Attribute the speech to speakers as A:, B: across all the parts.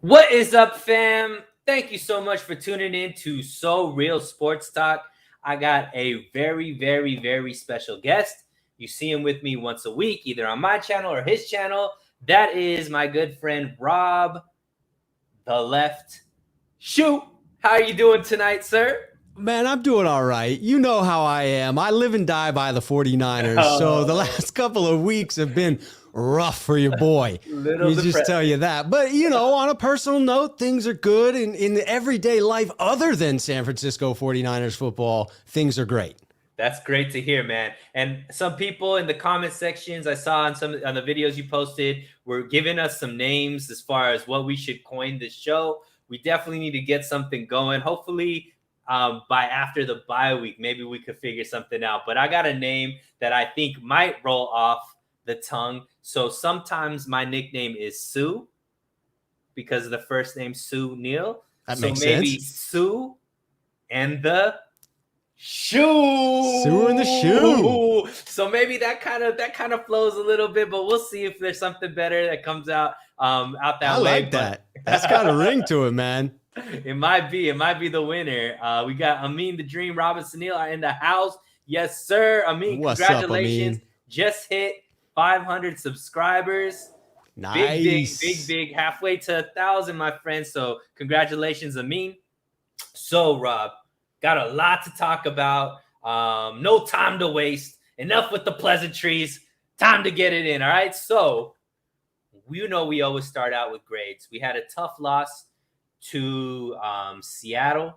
A: What is up, fam? Thank you so much for tuning in to So Real Sports Talk. I got a very, very, very special guest. You see him with me once a week, either on my channel or his channel. That is my good friend, Rob, the Left Shoe. How are you doing tonight, sir?
B: Man, I'm doing all right. You know how I am. I live and die by the 49ers. So the last couple of weeks have been rough for your boy. Let me just tell you that. But, you know, on a personal note, things are good. In everyday life other than San Francisco 49ers football, things are great.
A: That's great to hear, man. And some people in the comment sections I saw on the videos you posted were giving us some names as far as what we should coin this show. We definitely need to get something going. Hopefully, by after the bye week, maybe we could figure something out. But I got a name that I think might roll off the tongue. So sometimes my nickname is Sue because of the first name Sue Neal.
B: That
A: so
B: makes
A: maybe
B: sense.
A: Sue and the Shoe.
B: Sue and the Shoe.
A: So maybe that kind of flows a little bit, but we'll see if there's something better that comes out that
B: I
A: way.
B: like that. That's got a ring to it, man.
A: It might be the winner. We got Amin the Dream Robinson Neal in the house. Yes, sir. Amin, congratulations.
B: Up, Amin?
A: Just hit 500 subscribers.
B: Nice.
A: Big. Halfway to 1,000, my friend. So congratulations, Amin. So, Rob, got a lot to talk about. No time to waste. Enough with the pleasantries. Time to get it in, all right? So, we always start out with grades. We had a tough loss to Seattle.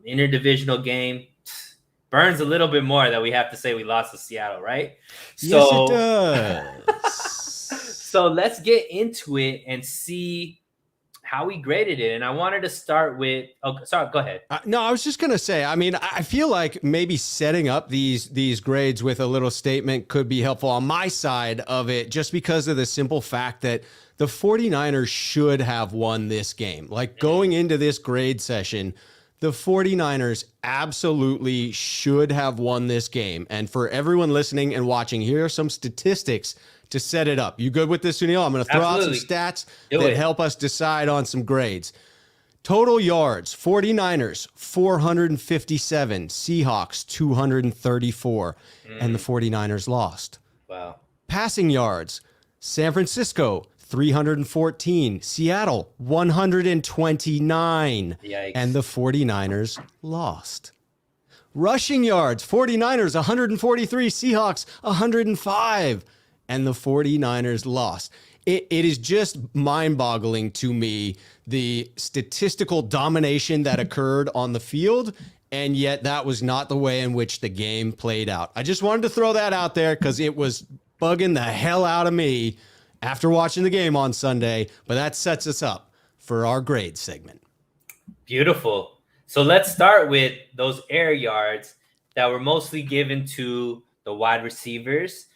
A: Interdivisional game. Burns a little bit more that we have to say we lost to Seattle, right?
B: Yes, it does.
A: So let's get into it and see how we graded it. And I wanted to start with, sorry, go ahead.
B: No, I was just going to say, I mean, I feel like maybe setting up these grades with a little statement could be helpful on my side of it, just because of the simple fact that the 49ers should have won this game. Like going into this grade session, the 49ers absolutely should have won this game. And for everyone listening and watching, here are some statistics to set it up. You good with this, Sunil? I'm going to throw out some stats that help us decide on some grades. Total yards, 49ers, 457. Seahawks, 234. And the 49ers lost.
A: Wow.
B: Passing yards, San Francisco, 314. Seattle, 129.
A: Yikes.
B: And the 49ers lost. Rushing yards, 49ers, 143. Seahawks, 105. And the 49ers lost. It is just mind-boggling to me, the statistical domination that occurred on the field, and yet that was not the way in which the game played out. I just wanted to throw that out there because it was bugging the hell out of me after watching the game on Sunday, but that sets us up for our grade segment.
A: Beautiful. So let's start with those air yards that were mostly given to the wide receivers.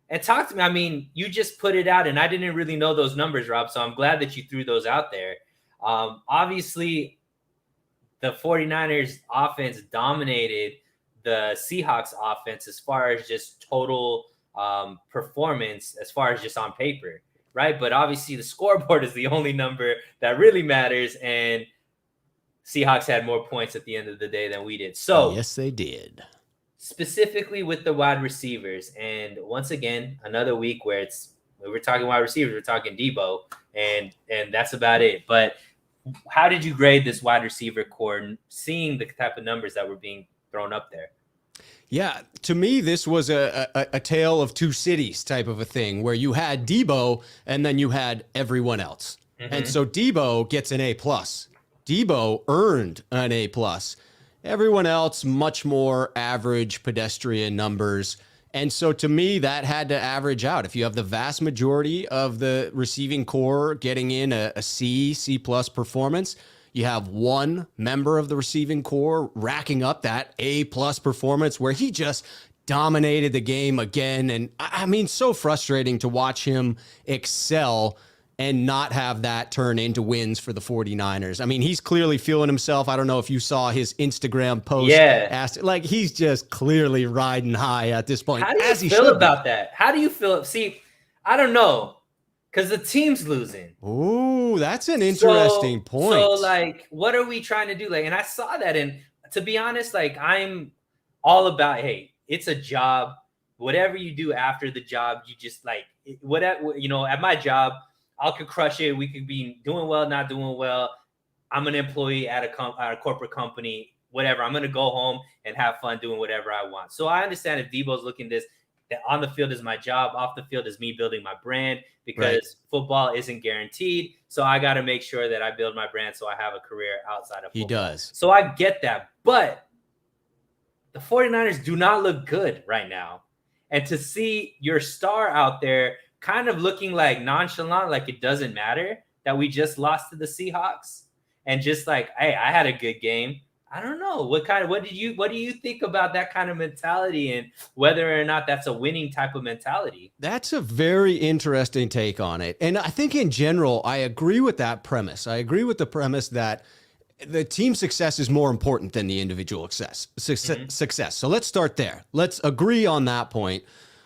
A: And talk to me. I mean, you just put it out, and I didn't really know those numbers, Rob, so I'm glad that you threw those out there. Obviously, the 49ers offense dominated the Seahawks offense as far as just total performance, as far as just on paper, right? But obviously, the scoreboard is the only number that really matters, and Seahawks had more points at the end of the day than we did. So
B: yes, they did.
A: Specifically with the wide receivers, and once again, another week where we're talking wide receivers, we're talking Debo, and that's about it. But how did you grade this wide receiver core, seeing the type of numbers that were being thrown up there?
B: Yeah, to me, this was a tale of two cities type of a thing, where you had Debo and then you had everyone else. Mm-hmm. And so Debo gets an A+. Debo earned an A+. Everyone else, much more average pedestrian numbers. And so to me, that had to average out. If you have the vast majority of the receiving core getting in a C+ performance, you have one member of the receiving core racking up that A+ performance where he just dominated the game again. And I mean, so frustrating to watch him excel and not have that turn into wins for the 49ers. I mean, he's clearly feeling himself. I don't know if you saw his Instagram post.
A: Yeah.
B: Like, he's just clearly riding high at this point.
A: How do you
B: as he
A: feel
B: should
A: about
B: be.
A: that? How do you feel? See, I don't know, because the team's losing.
B: Ooh, that's an interesting point.
A: So, like, what are we trying to do? Like, and I saw that, and to be honest, like, I'm all about, hey, it's a job. Whatever you do after the job, you just like whatever, at my job, I could crush it. We could be doing well, not doing well. I'm an employee at a corporate company, whatever. I'm going to go home and have fun doing whatever I want. So I understand if Debo's looking this, that on the field is my job, off the field is me building my brand, because football isn't guaranteed. So I got to make sure that I build my brand so I have a career outside of football.
B: He does.
A: So I get that. But the 49ers do not look good right now. And to see your star out there kind of looking like nonchalant, like it doesn't matter that we just lost to the Seahawks, and just like, hey, I had a good game. I don't know what do you think about that kind of mentality, and whether or not that's a winning type of mentality?
B: That's a very interesting take on it. And I think in general, I agree with that premise. I agree with the premise that the team success is more important than the individual success. So let's start there. Let's agree on that point.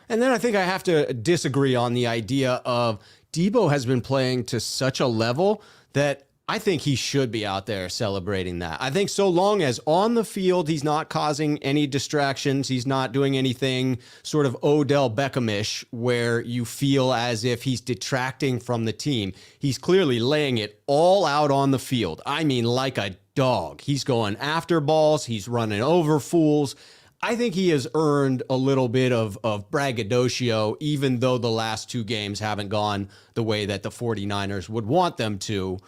B: And then I think I have to disagree on the idea of Debo has been playing to such a level that I think he should be out there celebrating that. I think so long as on the field, he's not causing any distractions, he's not doing anything sort of Odell Beckham-ish where you feel as if he's detracting from the team. He's clearly laying it all out on the field. I mean, like a dog. He's going after balls. He's running over fools. I think he has earned a little bit of braggadocio, even though the last two games haven't gone the way that the 49ers would want them to.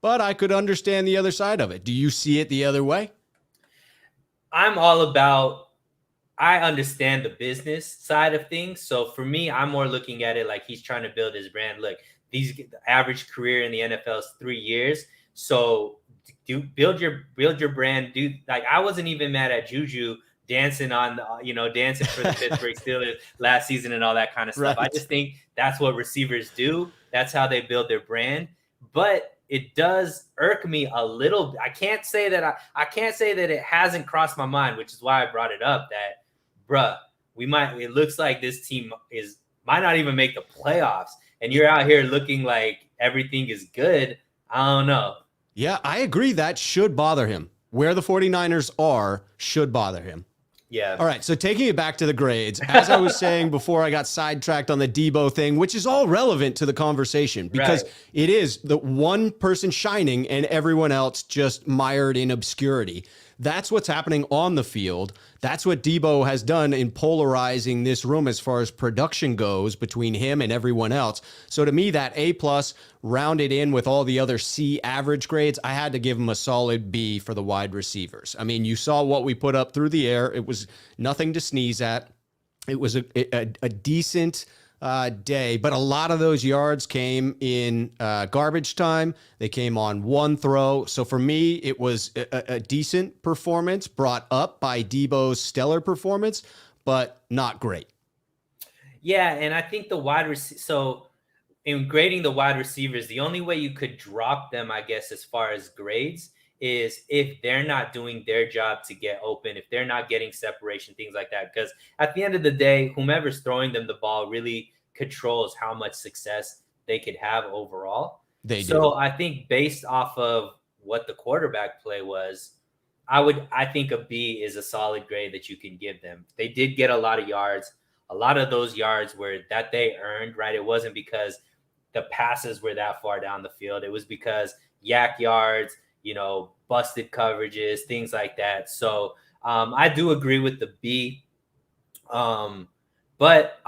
B: But I could understand the other side of it. Do you see it the other way?
A: I understand the business side of things. So for me, I'm more looking at it like he's trying to build his brand. Look, the average career in the NFL is 3 years. So build your brand. I wasn't even mad at Juju dancing dancing for the Pittsburgh Steelers last season and all that kind of stuff. Right. I just think that's what receivers do. That's how they build their brand. But it does irk me a little. I can't say that it hasn't crossed my mind, which is why I brought it up, that, bruh, it looks like this team might not even make the playoffs, and you're out here looking like everything is good. I don't know.
B: Yeah, I agree. That should bother him. Where the 49ers are should bother him.
A: Yeah.
B: All right. So taking it back to the grades, as I was saying before I got sidetracked on the Debo thing, which is all relevant to the conversation because It is the one person shining and everyone else just mired in obscurity. That's what's happening on the field. That's what Debo has done in polarizing this room as far as production goes between him and everyone else. So to me, that A+ rounded in with all the other C average grades, I had to give him a solid B for the wide receivers. I mean, you saw what we put up through the air. It was nothing to sneeze at. It was a decent day, but a lot of those yards came in garbage time. They came on one throw. So for me, it was a decent performance brought up by Debo's stellar performance, but not great.
A: Yeah, and I think so in grading the wide receivers, the only way you could drop them, I guess, as far as grades, is if they're not doing their job to get open, if they're not getting separation, things like that. Because at the end of the day, whomever's throwing them the ball really controls how much success they could have overall. So I think based off of what the quarterback play was, I think a B is a solid grade that you can give them. They did get a lot of yards. A lot of those yards were that they earned, right? It wasn't because the passes were that far down the field. It was because yak yards, busted coverages, things like that. So I do agree with the B. But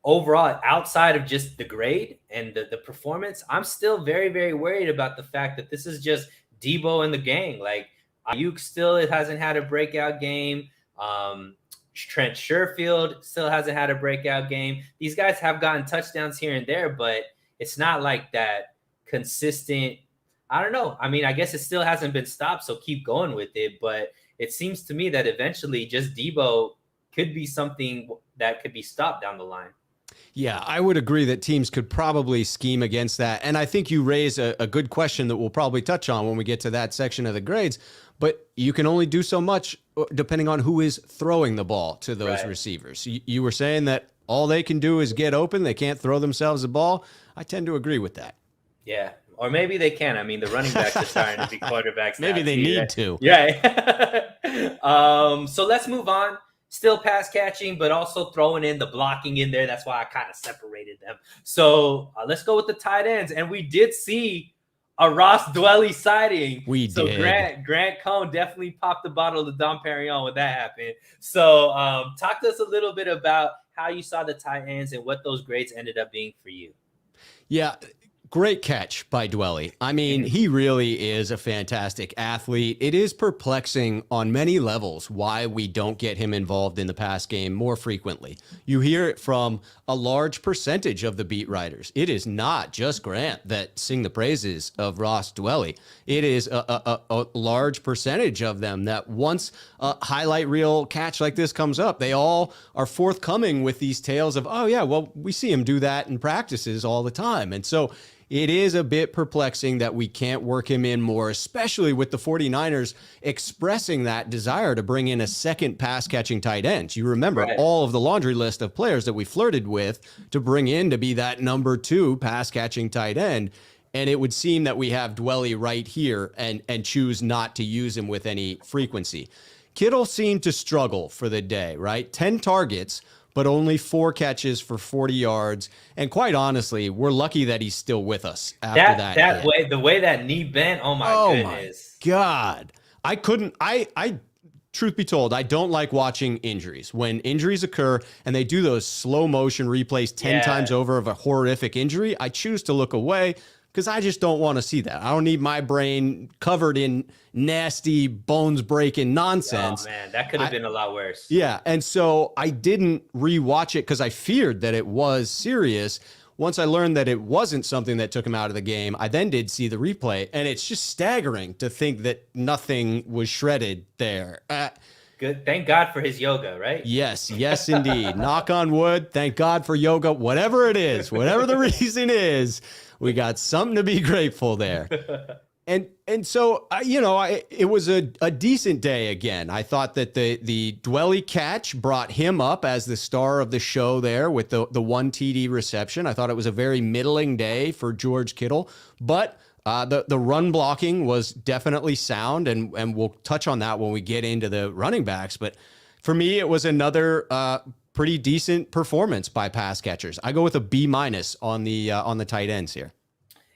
A: overall, outside of just the grade and the performance, I'm still very, very worried about the fact that this is just Debo and the gang. Like, Ayuk still hasn't had a breakout game. Trent Sherfield still hasn't had a breakout game. These guys have gotten touchdowns here and there, but it's not like that consistent. I don't know. I mean, I guess it still hasn't been stopped, so keep going with it. But it seems to me that eventually just Debo could be something that could be stopped down the line.
B: Yeah, I would agree that teams could probably scheme against that. And I think you raise a good question that we'll probably touch on when we get to that section of the grades. But you can only do so much depending on who is throwing the ball to those
A: Right.
B: receivers. You were saying that all they can do is get open, they can't throw themselves the ball. I tend to agree with that.
A: Yeah. Or maybe they can. I mean, the running backs are starting to be quarterbacks
B: Maybe
A: now,
B: they
A: too,
B: need
A: right?
B: to.
A: Yeah. So let's move on. Still pass catching, but also throwing in the blocking in there. That's why I kind of separated them. So let's go with the tight ends. And we did see a Ross Dwelly sighting.
B: We
A: so
B: did.
A: Grant Cohn definitely popped the bottle of Dom Perignon when that happened. So talk to us a little bit about how you saw the tight ends and what those grades ended up being for you.
B: Yeah, great catch by Dwelly. I mean, he really is a fantastic athlete. It is perplexing on many levels why we don't get him involved in the pass game more frequently. You hear it from a large percentage of the beat writers. It is not just Grant that sing the praises of Ross Dwelly. It is a large percentage of them that once a highlight reel catch like this comes up, they all are forthcoming with these tales of, oh, yeah, well, we see him do that in practices all the time. And so it is a bit perplexing that we can't work him in more, especially with the 49ers expressing that desire to bring in a second pass catching tight end. You remember
A: Right.
B: all of the laundry list of players that we flirted with to bring in to be that number 2 pass catching tight end. And it would seem that we have Dwelly right here and choose not to use him with any frequency. Kittle seemed to struggle for the day, right? 10 targets, but only 4 catches for 40 yards. And quite honestly, we're lucky that he's still with us after that.
A: The way that knee bent, oh my goodness.
B: God. I truth be told, I don't like watching injuries. When injuries occur and they do those slow motion replays 10 times over of a horrific injury, I choose to look away because I just don't want to see that. I don't need my brain covered in nasty, bones breaking nonsense.
A: Oh man, that could have been a lot worse.
B: Yeah, and so I didn't rewatch it because I feared that it was serious. Once I learned that it wasn't something that took him out of the game, I then did see the replay, and it's just staggering to think that nothing was shredded there.
A: Good. Thank God for his yoga, right?
B: Yes, indeed. Knock on wood. Thank God for yoga. Whatever it is, whatever the reason is, we got something to be grateful there. And so, it was a decent day again. I thought that the Dwelly catch brought him up as the star of the show there with the 1 TD reception. I thought it was a very middling day for George Kittle, but the run blocking was definitely sound, and we'll touch on that when we get into the running backs. But for me, it was another pretty decent performance by pass catchers. I go with a B- on the tight ends here.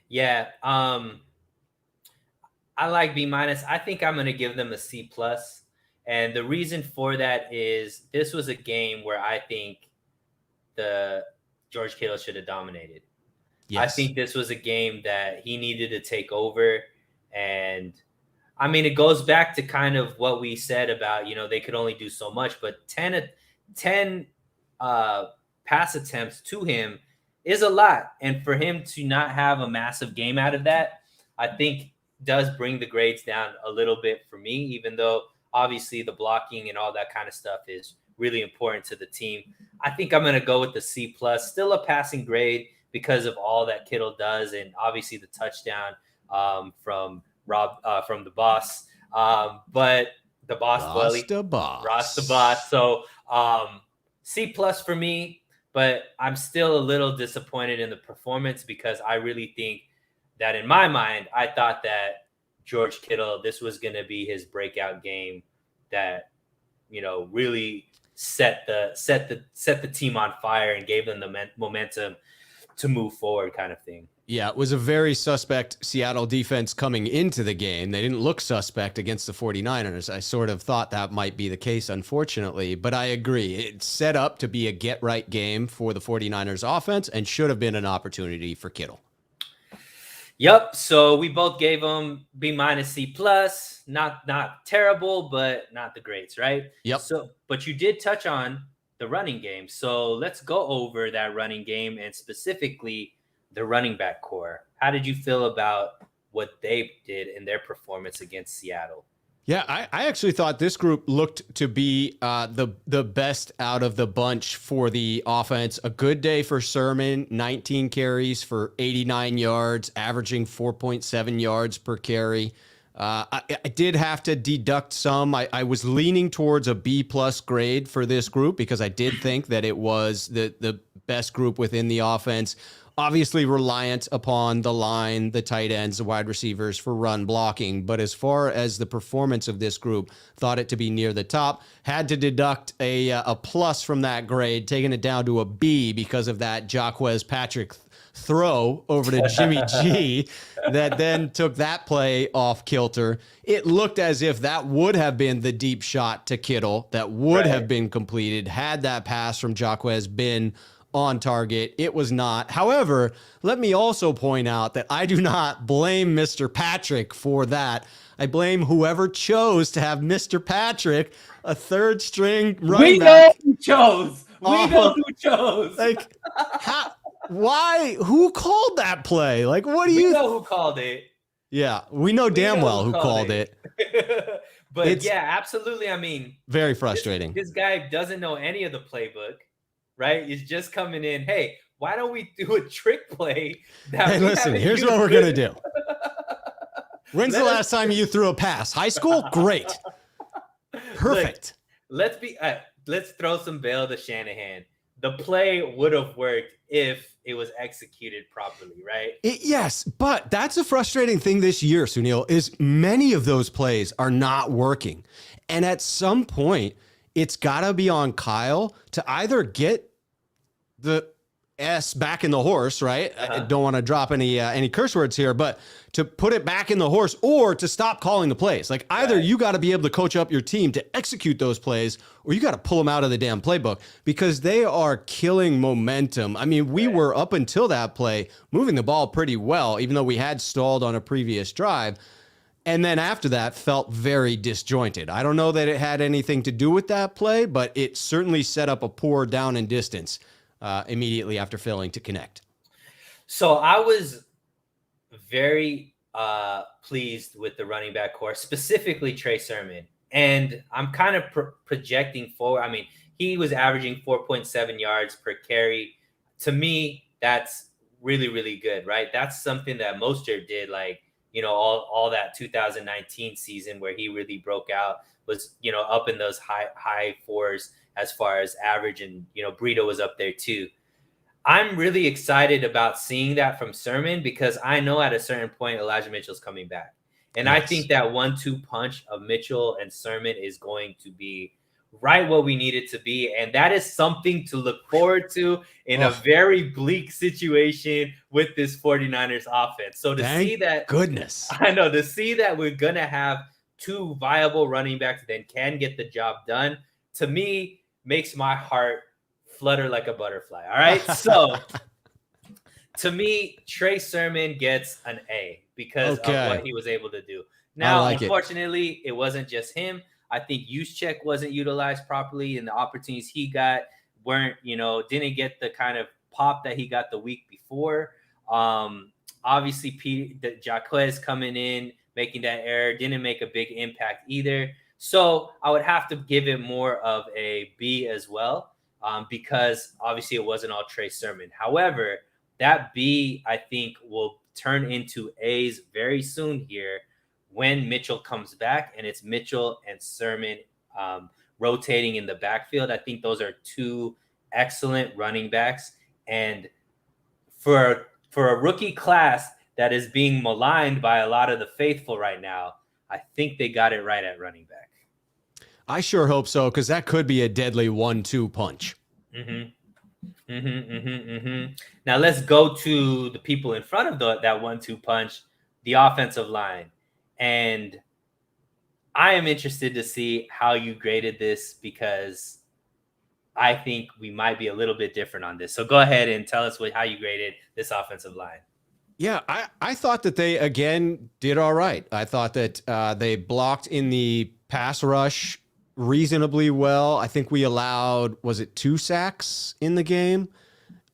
A: Yeah. I like B-. I think I'm going to give them a C+. And the reason for that is this was a game where I think the George Kittle should have dominated. Yes. I think this was a game that he needed to take over. And I mean, it goes back to kind of what we said about, they could only do so much, but 10 pass attempts to him is a lot. And for him to not have a massive game out of that, I think does bring the grades down a little bit for me, even though obviously the blocking and all that kind of stuff is really important to the team. I think I'm going to go with the C+, still a passing grade because of all that Kittle does. And obviously the touchdown from the boss, but the boss, Ross the boss. So C+ for me, but I'm still a little disappointed in the performance because I really think that in my mind, I thought that George Kittle, this was going to be his breakout game that, really set the team on fire and gave them the momentum to move forward kind of thing.
B: Yeah, it was a very suspect Seattle defense coming into the game. They didn't look suspect against the 49ers. I sort of thought that might be the case, unfortunately, but I agree. It's set up to be a get-right game for the 49ers offense and should have been an opportunity for Kittle.
A: Yep. So we both gave them B-, C+. Not terrible, but not the greats, right?
B: Yep.
A: So, but you did touch on the running game. So let's go over that running game and specifically the running back core. How did you feel about what they did in their performance against Seattle?
B: Yeah, I actually thought this group looked to be the best out of the bunch for the offense. A good day for Sermon, 19 carries for 89 yards, averaging 4.7 yards per carry. I did have to deduct some. I was leaning towards a B plus grade for this group because I did think that it was the best group within the offense. Obviously reliant upon the line, the tight ends, the wide receivers for run blocking. But as far as the performance of this group, thought it to be near the top. Had to deduct a plus from that grade, taking it down to a B because of that Jaquez Patrick throw over to Jimmy G that then took that play off kilter. It looked as if that would have been the deep shot to Kittle that would have been completed had that pass from Jaquez been on target. It was not. However, let me also point out that I do not blame Mr. Patrick for that. I blame whoever chose to have Mr. Patrick, a third string running back.
A: We know who chose. We know who chose.
B: Like, how? Why? Who called that play? Like, what do you?
A: We know who called it.
B: Yeah, we know damn well who called it.
A: But yeah, absolutely. I mean,
B: very frustrating.
A: This guy doesn't know any of the playbook, right? He's just coming in. Hey, why don't we do a trick play?
B: Hey, listen, here's what we're going to do. When's the last time you threw a pass? High school? Great. Perfect.
A: Look, let's throw some bail to Shanahan. The play would have worked if it was executed properly, right?
B: Yes, but that's a frustrating thing this year, Sunil, is many of those plays are not working. And at some point, it's got to be on Kyle to either get the S back in the horse, right? I don't want to drop any curse words here, but to put it back in the horse or to stop calling the plays. Like either you got to be able to coach up your team to execute those plays or you got to pull them out of the damn playbook because they are killing momentum. I mean, we were up until that play moving the ball pretty well, even though we had stalled on a previous drive. And then after that felt very disjointed. I don't know that it had anything to do with that play, but it certainly set up a poor down and distance immediately after failing to connect.
A: So I was very pleased with the running back core, specifically Trey Sermon. And I'm kind of projecting forward. I mean, he was averaging 4.7 yards per carry. To me, that's really, really good, right? That's something that Mostert did, like, all that 2019 season where he really broke out was, up in those high fours as far as average. And, Breida was up there too. I'm really excited about seeing that from Sermon because I know at a certain point, Elijah Mitchell's coming back. And I think that 1-2 punch of Mitchell and Sermon is going to be right what we need it to be. And that is something to look forward to in a very bleak situation with this 49ers offense. So to see that, to see that we're going to have two viable running backs that can get the job done, to me, makes my heart flutter like a butterfly. All right. So to me, Trey Sermon gets an A because of what he was able to do. Now, unfortunately, it wasn't just him. I think Juszczyk wasn't utilized properly, and the opportunities he got didn't get the kind of pop that he got the week before. Obviously, Jaquez coming in, making that error, didn't make a big impact either. So I would have to give it more of a B as well, because obviously it wasn't all Trey Sermon. However, that B, I think, will turn into A's very soon here when Mitchell comes back, and it's Mitchell and Sermon rotating in the backfield. I think those are two excellent running backs. And for a rookie class that is being maligned by a lot of the faithful right now, I think they got it right at running back.
B: I sure hope so, because that could be a deadly 1-2 punch.
A: Now let's go to the people in front of that 1-2 punch, the offensive line. And I am interested to see how you graded this because I think we might be a little bit different on this. So go ahead and tell us how you graded this offensive line.
B: Yeah, I thought that they, again, did all right. I thought that they blocked in the pass rush reasonably well. I think we allowed, 2 sacks in the game?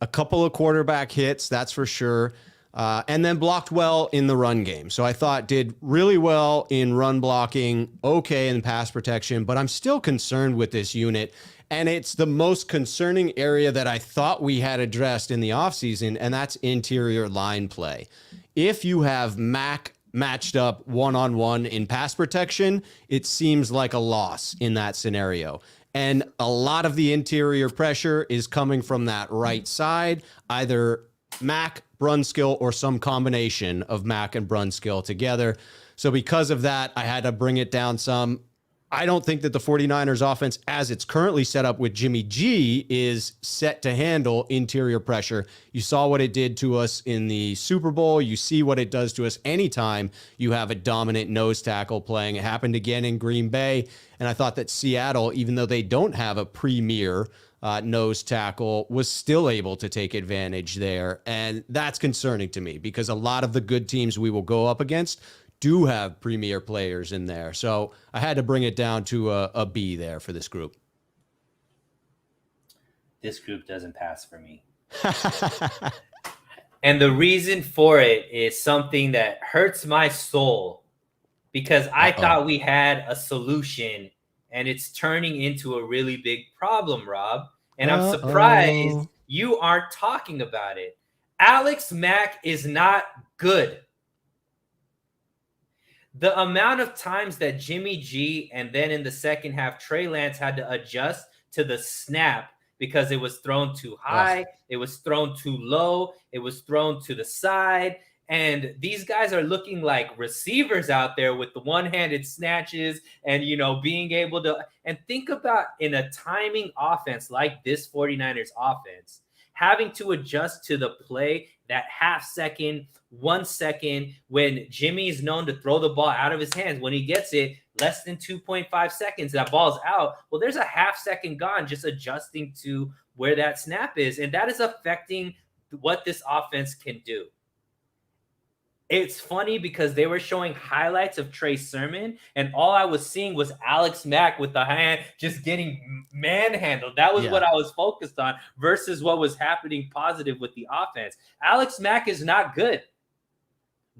B: A couple of quarterback hits, that's for sure. and then blocked well in the run game. So I thought did really well in run blocking, okay in pass protection, but I'm still concerned with this unit. And it's the most concerning area that I thought we had addressed in the offseason, and that's interior line play. If you have Mac matched up one-on-one in pass protection, it seems like a loss in that scenario. And a lot of the interior pressure is coming from that right side, either Mac, Brunskill, or some combination of Mac and Brunskill together. So because of that, I had to bring it down some. I don't think that the 49ers offense, as it's currently set up with Jimmy G, is set to handle interior pressure. You saw what it did to us in the Super Bowl. You see what it does to us anytime you have a dominant nose tackle playing. It happened again in Green Bay. And I thought that Seattle, even though they don't have a premier nose tackle, was still able to take advantage there. And that's concerning to me because a lot of the good teams we will go up against do have premier players in there. So I had to bring it down to a B there for this group.
A: This group doesn't pass for me. And the reason for it is something that hurts my soul because I thought we had a solution and it's turning into a really big problem, Rob. And I'm surprised you aren't talking about it. Alex Mack is not good. The amount of times that Jimmy G and then in the second half, Trey Lance had to adjust to the snap because it was thrown too high, it was thrown too low, it was thrown to the side. And these guys are looking like receivers out there with the one-handed snatches and, being able to – and think about in a timing offense like this 49ers offense, having to adjust to the play that half second, 1 second, when Jimmy is known to throw the ball out of his hands. When he gets it, less than 2.5 seconds, that ball's out. Well, there's a half second gone just adjusting to where that snap is. And that is affecting what this offense can do. It's funny because they were showing highlights of Trey Sermon, and all I was seeing was Alex Mack with the hand just getting manhandled. That was what I was focused on versus what was happening positive with the offense. Alex Mack is not good.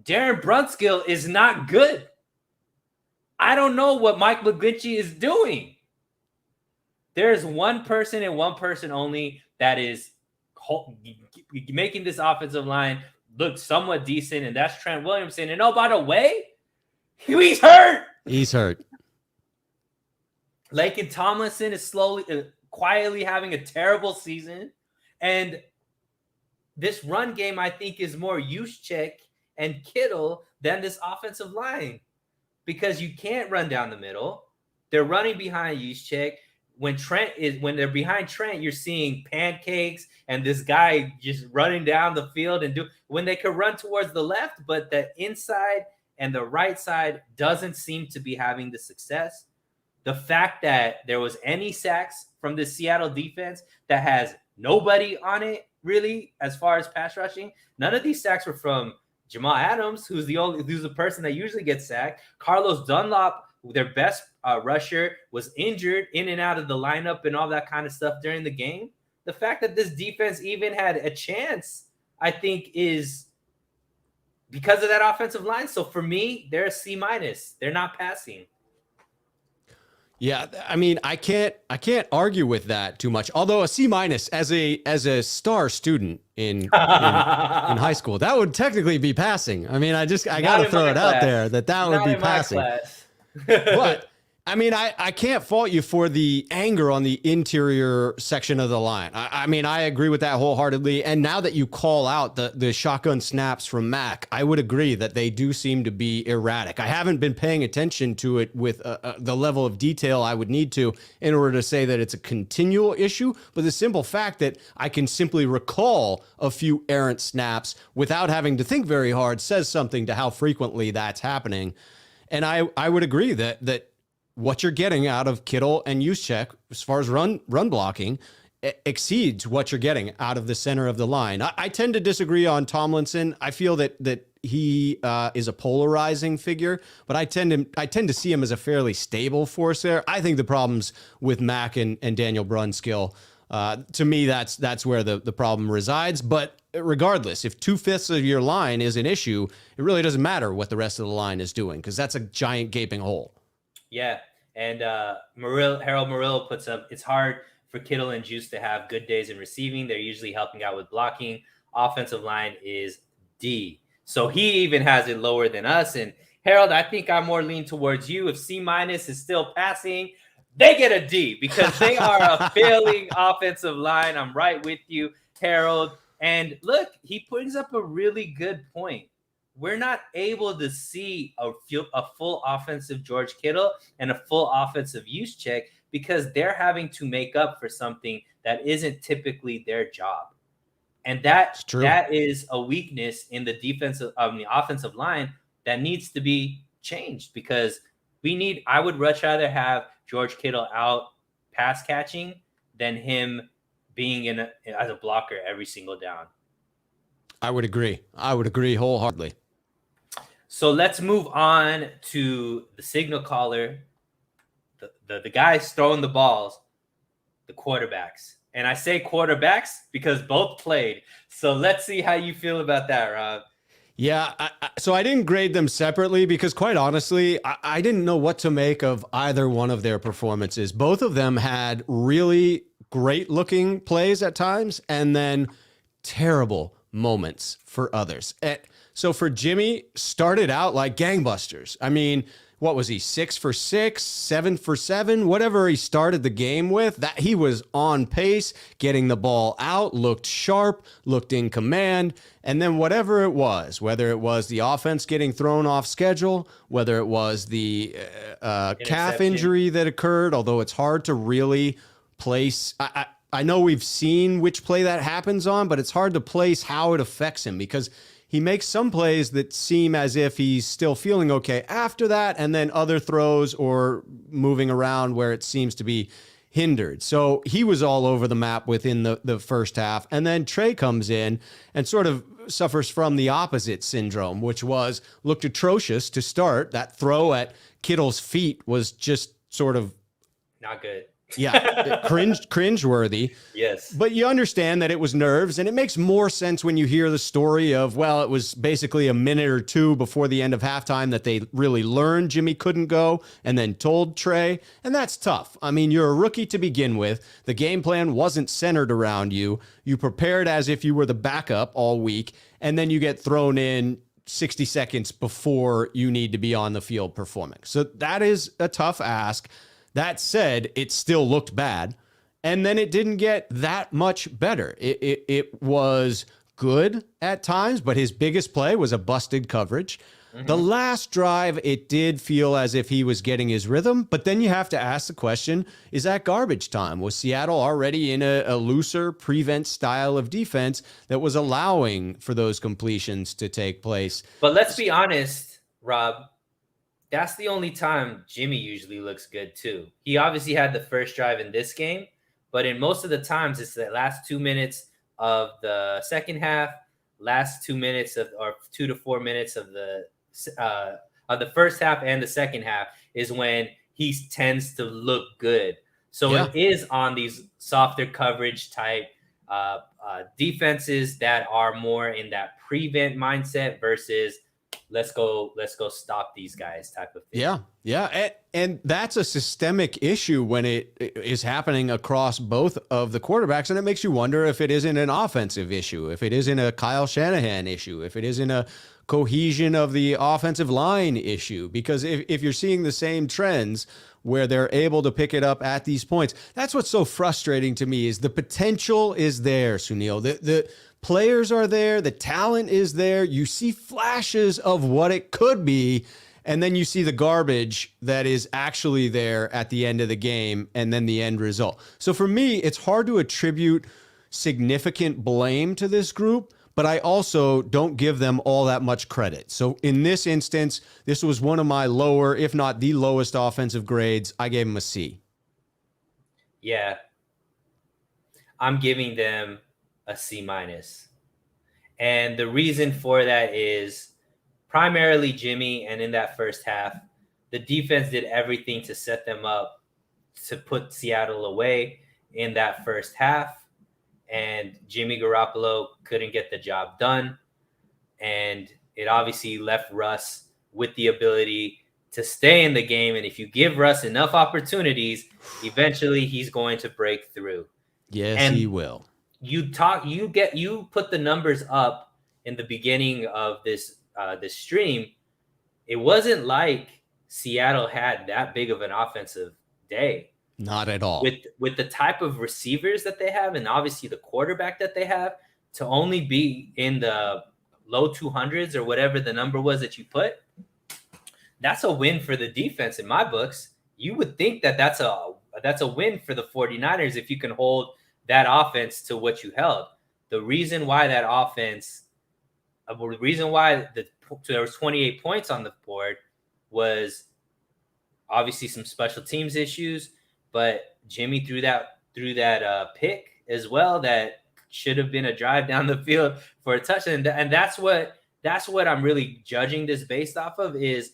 A: Darren Brunskill is not good. I don't know what Mike McGlinchey is doing. There's one person and one person only that is making this offensive line look somewhat decent, and that's Trent Williamson. And by the way, he's hurt.
B: He's hurt.
A: Laken Tomlinson is quietly having a terrible season. And this run game, I think, is more Juszczyk and Kittle than this offensive line because you can't run down the middle. They're running behind Juszczyk. When they're behind Trent, you're seeing pancakes and this guy just running down the field when they could run towards the left, but the inside and the right side doesn't seem to be having the success. The fact that there was any sacks from the Seattle defense that has nobody on it really as far as pass rushing. None of these sacks were from Jamal Adams, who's the person that usually gets sacked. Carlos Dunlop, their best rusher, was injured in and out of the lineup and all that kind of stuff during the game. The fact that this defense even had a chance, I think, is because of that offensive line. So for me, they're a C-. They're not passing.
B: Yeah, I mean, I can't argue with that too much. Although a C- as a star student in high school, that would technically be passing. I mean, I got to throw it out there that would be passing. But I mean, I can't fault you for the anger on the interior section of the line. I mean, I agree with that wholeheartedly. And now that you call out the shotgun snaps from Mac, I would agree that they do seem to be erratic. I haven't been paying attention to it with the level of detail I would need to in order to say that it's a continual issue. But the simple fact that I can simply recall a few errant snaps without having to think very hard says something to how frequently that's happening. And I would agree that what you're getting out of Kittle and Juszczyk as far as run blocking exceeds what you're getting out of the center of the line. I tend to disagree on Tomlinson. I feel that he is a polarizing figure, but I tend to see him as a fairly stable force there. I think the problems with Mack and Daniel Brunskill To me, that's where the problem resides. But regardless, if 2/5 of your line is an issue, it really doesn't matter what the rest of the line is doing because that's a giant gaping hole.
A: Yeah, and Harold Murillo puts up. It's hard for Kittle and Juice to have good days in receiving. They're usually helping out with blocking. Offensive line is D, so he even has it lower than us. And Harold, I think I'm more lean towards you. If C- is still passing, they get a D because they are a failing offensive line. I'm right with you, Harold. And look, he brings up a really good point. We're not able to see a full offensive George Kittle and a full offensive Juszczyk because they're having to make up for something that isn't typically their job. And that is a weakness in the the offensive line that needs to be changed because I would much rather have George Kittle out pass catching than him being as a blocker every single down.
B: I would agree wholeheartedly.
A: So let's move on to the signal caller, the guys throwing the balls, the quarterbacks. And I say quarterbacks because both played. So let's see how you feel about that, Rob.
B: Yeah, so I didn't grade them separately because quite honestly, I didn't know what to make of either one of their performances. Both of them had really great looking plays at times and then terrible moments for others. So for Jimmy, started out like gangbusters. I mean, what was he, 6 for 6, 7 for 7, whatever he started the game with, that he was on pace, getting the ball out, looked sharp, looked in command. And then whatever it was, whether it was the offense getting thrown off schedule, whether it was the calf injury that occurred, although it's hard to really place. I know we've seen which play that happens on, but it's hard to place how it affects him because he makes some plays that seem as if he's still feeling okay after that, and then other throws or moving around where it seems to be hindered. So he was all over the map within the first half. And then Trey comes in and sort of suffers from the opposite syndrome, which was looked atrocious to start. That throw at Kittle's feet was just sort of
A: not good.
B: Yeah, cringeworthy.
A: Yes.
B: But you understand that it was nerves, and it makes more sense when you hear the story of, well, it was basically a minute or two before the end of halftime that they really learned Jimmy couldn't go and then told Trey. And that's tough. I mean, you're a rookie to begin with. The game plan wasn't centered around you. You prepared as if you were the backup all week, and then you get thrown in 60 seconds before you need to be on the field performing. So that is a tough ask. That said, it still looked bad, and then it didn't get that much better. It was good at times, but his biggest play was a busted coverage. Mm-hmm. The last drive, it did feel as if he was getting his rhythm, but then you have to ask the question, is that garbage time? Was Seattle already in a looser prevent style of defense that was allowing for those completions to take place?
A: But let's be honest, Rob. That's the only time Jimmy usually looks good too. He obviously had the first drive in this game, but in most of the times it's the last 2 minutes of the second half, last 2 minutes or 2 to 4 minutes of the first half and the second half is when he tends to look good. So It is on these softer coverage type defenses that are more in that prevent mindset versus let's go stop these guys type of thing.
B: Yeah. And that's a systemic issue when it is happening across both of the quarterbacks. And it makes you wonder if it isn't an offensive issue, if it isn't a Kyle Shanahan issue, if it isn't a cohesion of the offensive line issue. Because if you're seeing the same trends where they're able to pick it up at these points, that's what's so frustrating to me is the potential is there, Sunil. The players are there. The talent is there. You see flashes of what it could be. And then you see the garbage that is actually there at the end of the game and then the end result. So for me, it's hard to attribute significant blame to this group, but I also don't give them all that much credit. So in this instance, this was one of my lower, if not the lowest offensive grades. I gave them a C.
A: Yeah. I'm giving them a C-. And the reason for that is primarily Jimmy, and in that first half, the defense did everything to set them up to put Seattle away. in that first half, and Jimmy Garoppolo couldn't get the job done. And it obviously left Russ with the ability to stay in the game. And if you give Russ enough opportunities, eventually he's going to break through.
B: Yes, he
A: And
B: will.
A: you put the numbers up in the beginning of this stream. It wasn't like Seattle had that big of an offensive day.
B: Not at all.
A: With the type of receivers that they have, and obviously the quarterback that they have, to only be in the low 200s or whatever the number was that you put, that's a win for the defense in my books. You would think that that's a win for the 49ers if you can hold that offense to what you held. The reason why there was 28 points on the board was obviously some special teams issues, but Jimmy threw that pick as well that should have been a drive down the field for a touchdown. And that's what I'm really judging this based off of, is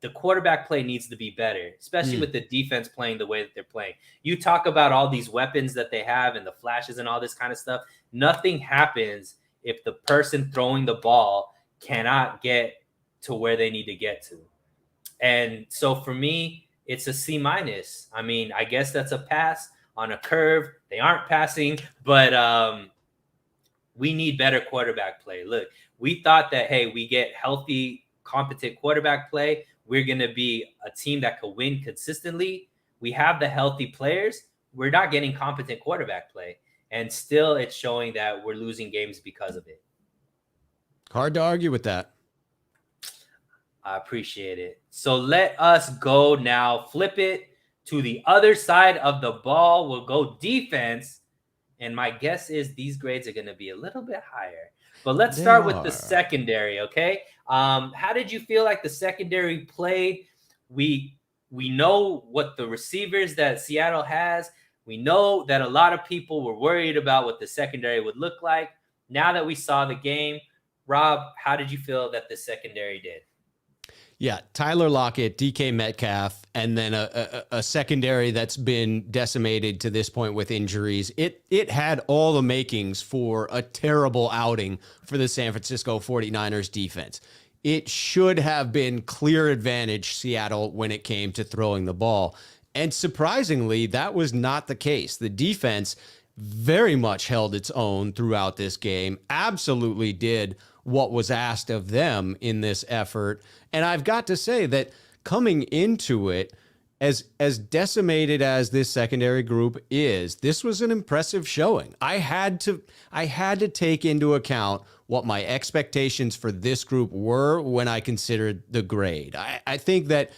A: the quarterback play needs to be better, especially with the defense playing the way that they're playing. You talk about all these weapons that they have and the flashes and all this kind of stuff. Nothing happens if the person throwing the ball cannot get to where they need to get to. And so for me, it's a C-. I mean, I guess that's a pass on a curve. They aren't passing, but we need better quarterback play. Look, we thought that, hey, we get healthy, competent quarterback play, we're going to be a team that could win consistently. We have the healthy players. We're not getting competent quarterback play. And still it's showing that we're losing games because of it.
B: Hard to argue with that.
A: I appreciate it. So let us go now. Flip it to the other side of the ball. We'll go defense. And my guess is these grades are going to be a little bit higher. But let's start with the secondary, okay? How did you feel like the secondary played? We know what the receivers that Seattle has. We know that a lot of people were worried about what the secondary would look like. Now that we saw the game, Rob, how did you feel that the secondary did?
B: Yeah, Tyler Lockett, DK Metcalf, and then a secondary that's been decimated to this point with injuries. It had all the makings for a terrible outing for the San Francisco 49ers defense. It should have been clear advantage Seattle when it came to throwing the ball. And surprisingly, that was not the case. The defense very much held its own throughout this game, absolutely did what was asked of them in this effort. And I've got to say that coming into it, as decimated as this secondary group is, this was an impressive showing. I had to take into account what my expectations for this group were when I considered the grade. I think that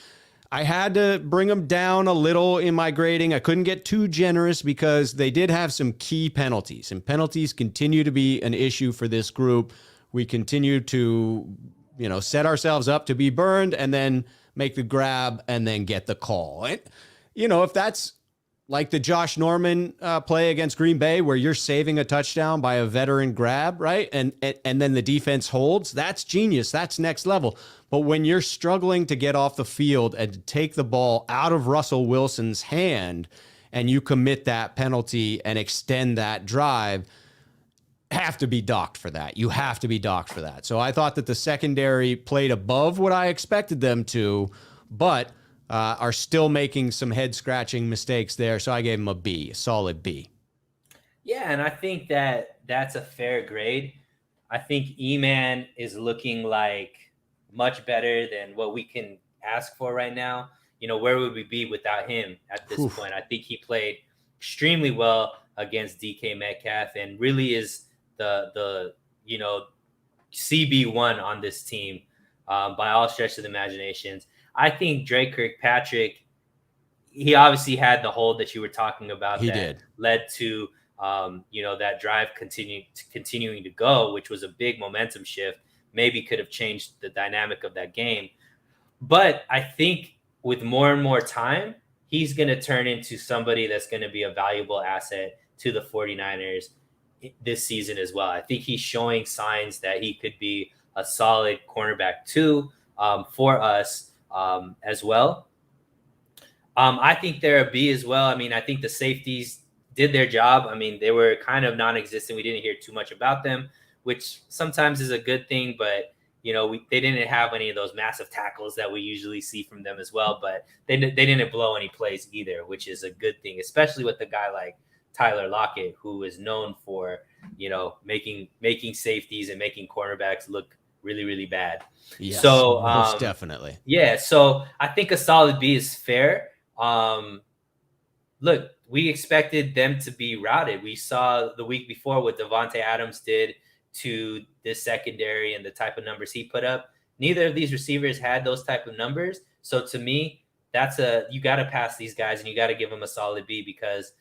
B: I had to bring them down a little in my grading. I couldn't get too generous because they did have some key penalties, and penalties continue to be an issue for this group. We continue to, set ourselves up to be burned and then make the grab and then get the call. And, if that's like the Josh Norman play against Green Bay where you're saving a touchdown by a veteran grab, right? And then the defense holds, that's genius. That's next level. But when you're struggling to get off the field and to take the ball out of Russell Wilson's hand and you commit that penalty and extend that drive, have to be docked for that. You have to be docked for that. So I thought that the secondary played above what I expected them to, but are still making some head-scratching mistakes there. So I gave them a solid B.
A: Yeah, and I think that that's a fair grade. I think E-Man is looking like much better than what we can ask for right now. Where would we be without him at this point? I think he played extremely well against DK Metcalf and really is the CB1 on this team by all stretch of the imaginations. I think Drake Kirkpatrick, he obviously had the hold that you were talking about.
B: He
A: that
B: did.
A: Led to that drive continuing to go, which was a big momentum shift. Maybe could have changed the dynamic of that game. But I think with more and more time, he's going to turn into somebody that's going to be a valuable asset to the 49ers this season as well. I think he's showing signs that he could be a solid cornerback too for us as well. I think they're a B as well. I mean, I think the safeties did their job. I mean, they were kind of non-existent. We didn't hear too much about them, which sometimes is a good thing, but they didn't have any of those massive tackles that we usually see from them as well, but they didn't blow any plays either, which is a good thing, especially with a guy like Tyler Lockett, who is known for, making safeties and making cornerbacks look really, really bad.
B: Yes,
A: so
B: most definitely.
A: Yeah. So I think a solid B is fair. Look, we expected them to be routed. We saw the week before what Devontae Adams did to this secondary and the type of numbers he put up. Neither of these receivers had those type of numbers. So to me, you got to pass these guys and you got to give them a solid B because,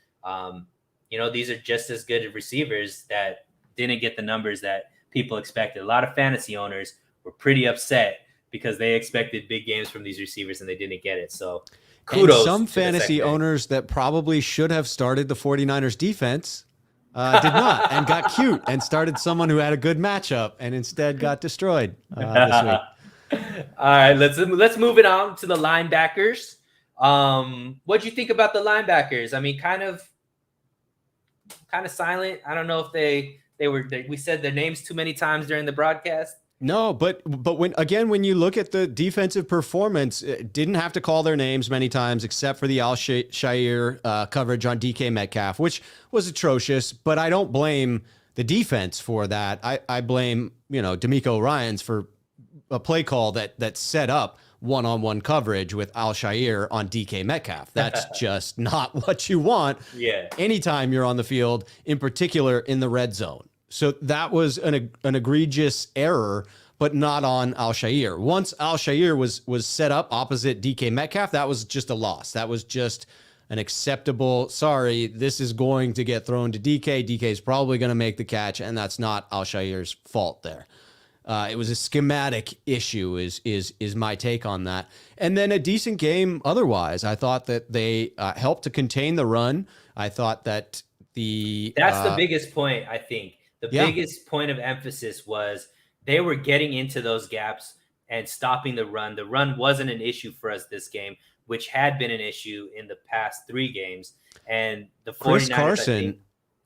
A: these are just as good receivers that didn't get the numbers that people expected. A lot of fantasy owners were pretty upset because they expected big games from these receivers and they didn't get it. So kudos.
B: And some fantasy owners that probably should have started the 49ers defense did not and got cute and started someone who had a good matchup and instead got destroyed this week.
A: All right, let's move it on to the linebackers. What do you think about the linebackers? I mean, kind of silent. I don't know if we said their names too many times during the broadcast.
B: No, but when you look at the defensive performance, didn't have to call their names many times except for the Al-Shaair coverage on DK Metcalf, which was atrocious. But I don't blame the defense for that. I blame DeMeco Ryans for a play call that set up one-on-one coverage with Al-Shaair on DK Metcalf. That's just not what you want.
A: Yeah.
B: Anytime you're on the field, in particular in the red zone. So that was an egregious error, but not on Al-Shaair. Once Al-Shaair was set up opposite DK Metcalf, that was just a loss. That was just an acceptable, sorry, this is going to get thrown to DK. DK is probably going to make the catch, and that's not Al-Shaair's fault there. It was a schematic issue is my take on that. And then a decent game otherwise. I thought that they helped to contain the run. I thought that that's
A: the biggest point, I think. The biggest point of emphasis was they were getting into those gaps and stopping the run. The run wasn't an issue for us this game, which had been an issue in the past 3 games. And the 49ers,
B: Chris Carson,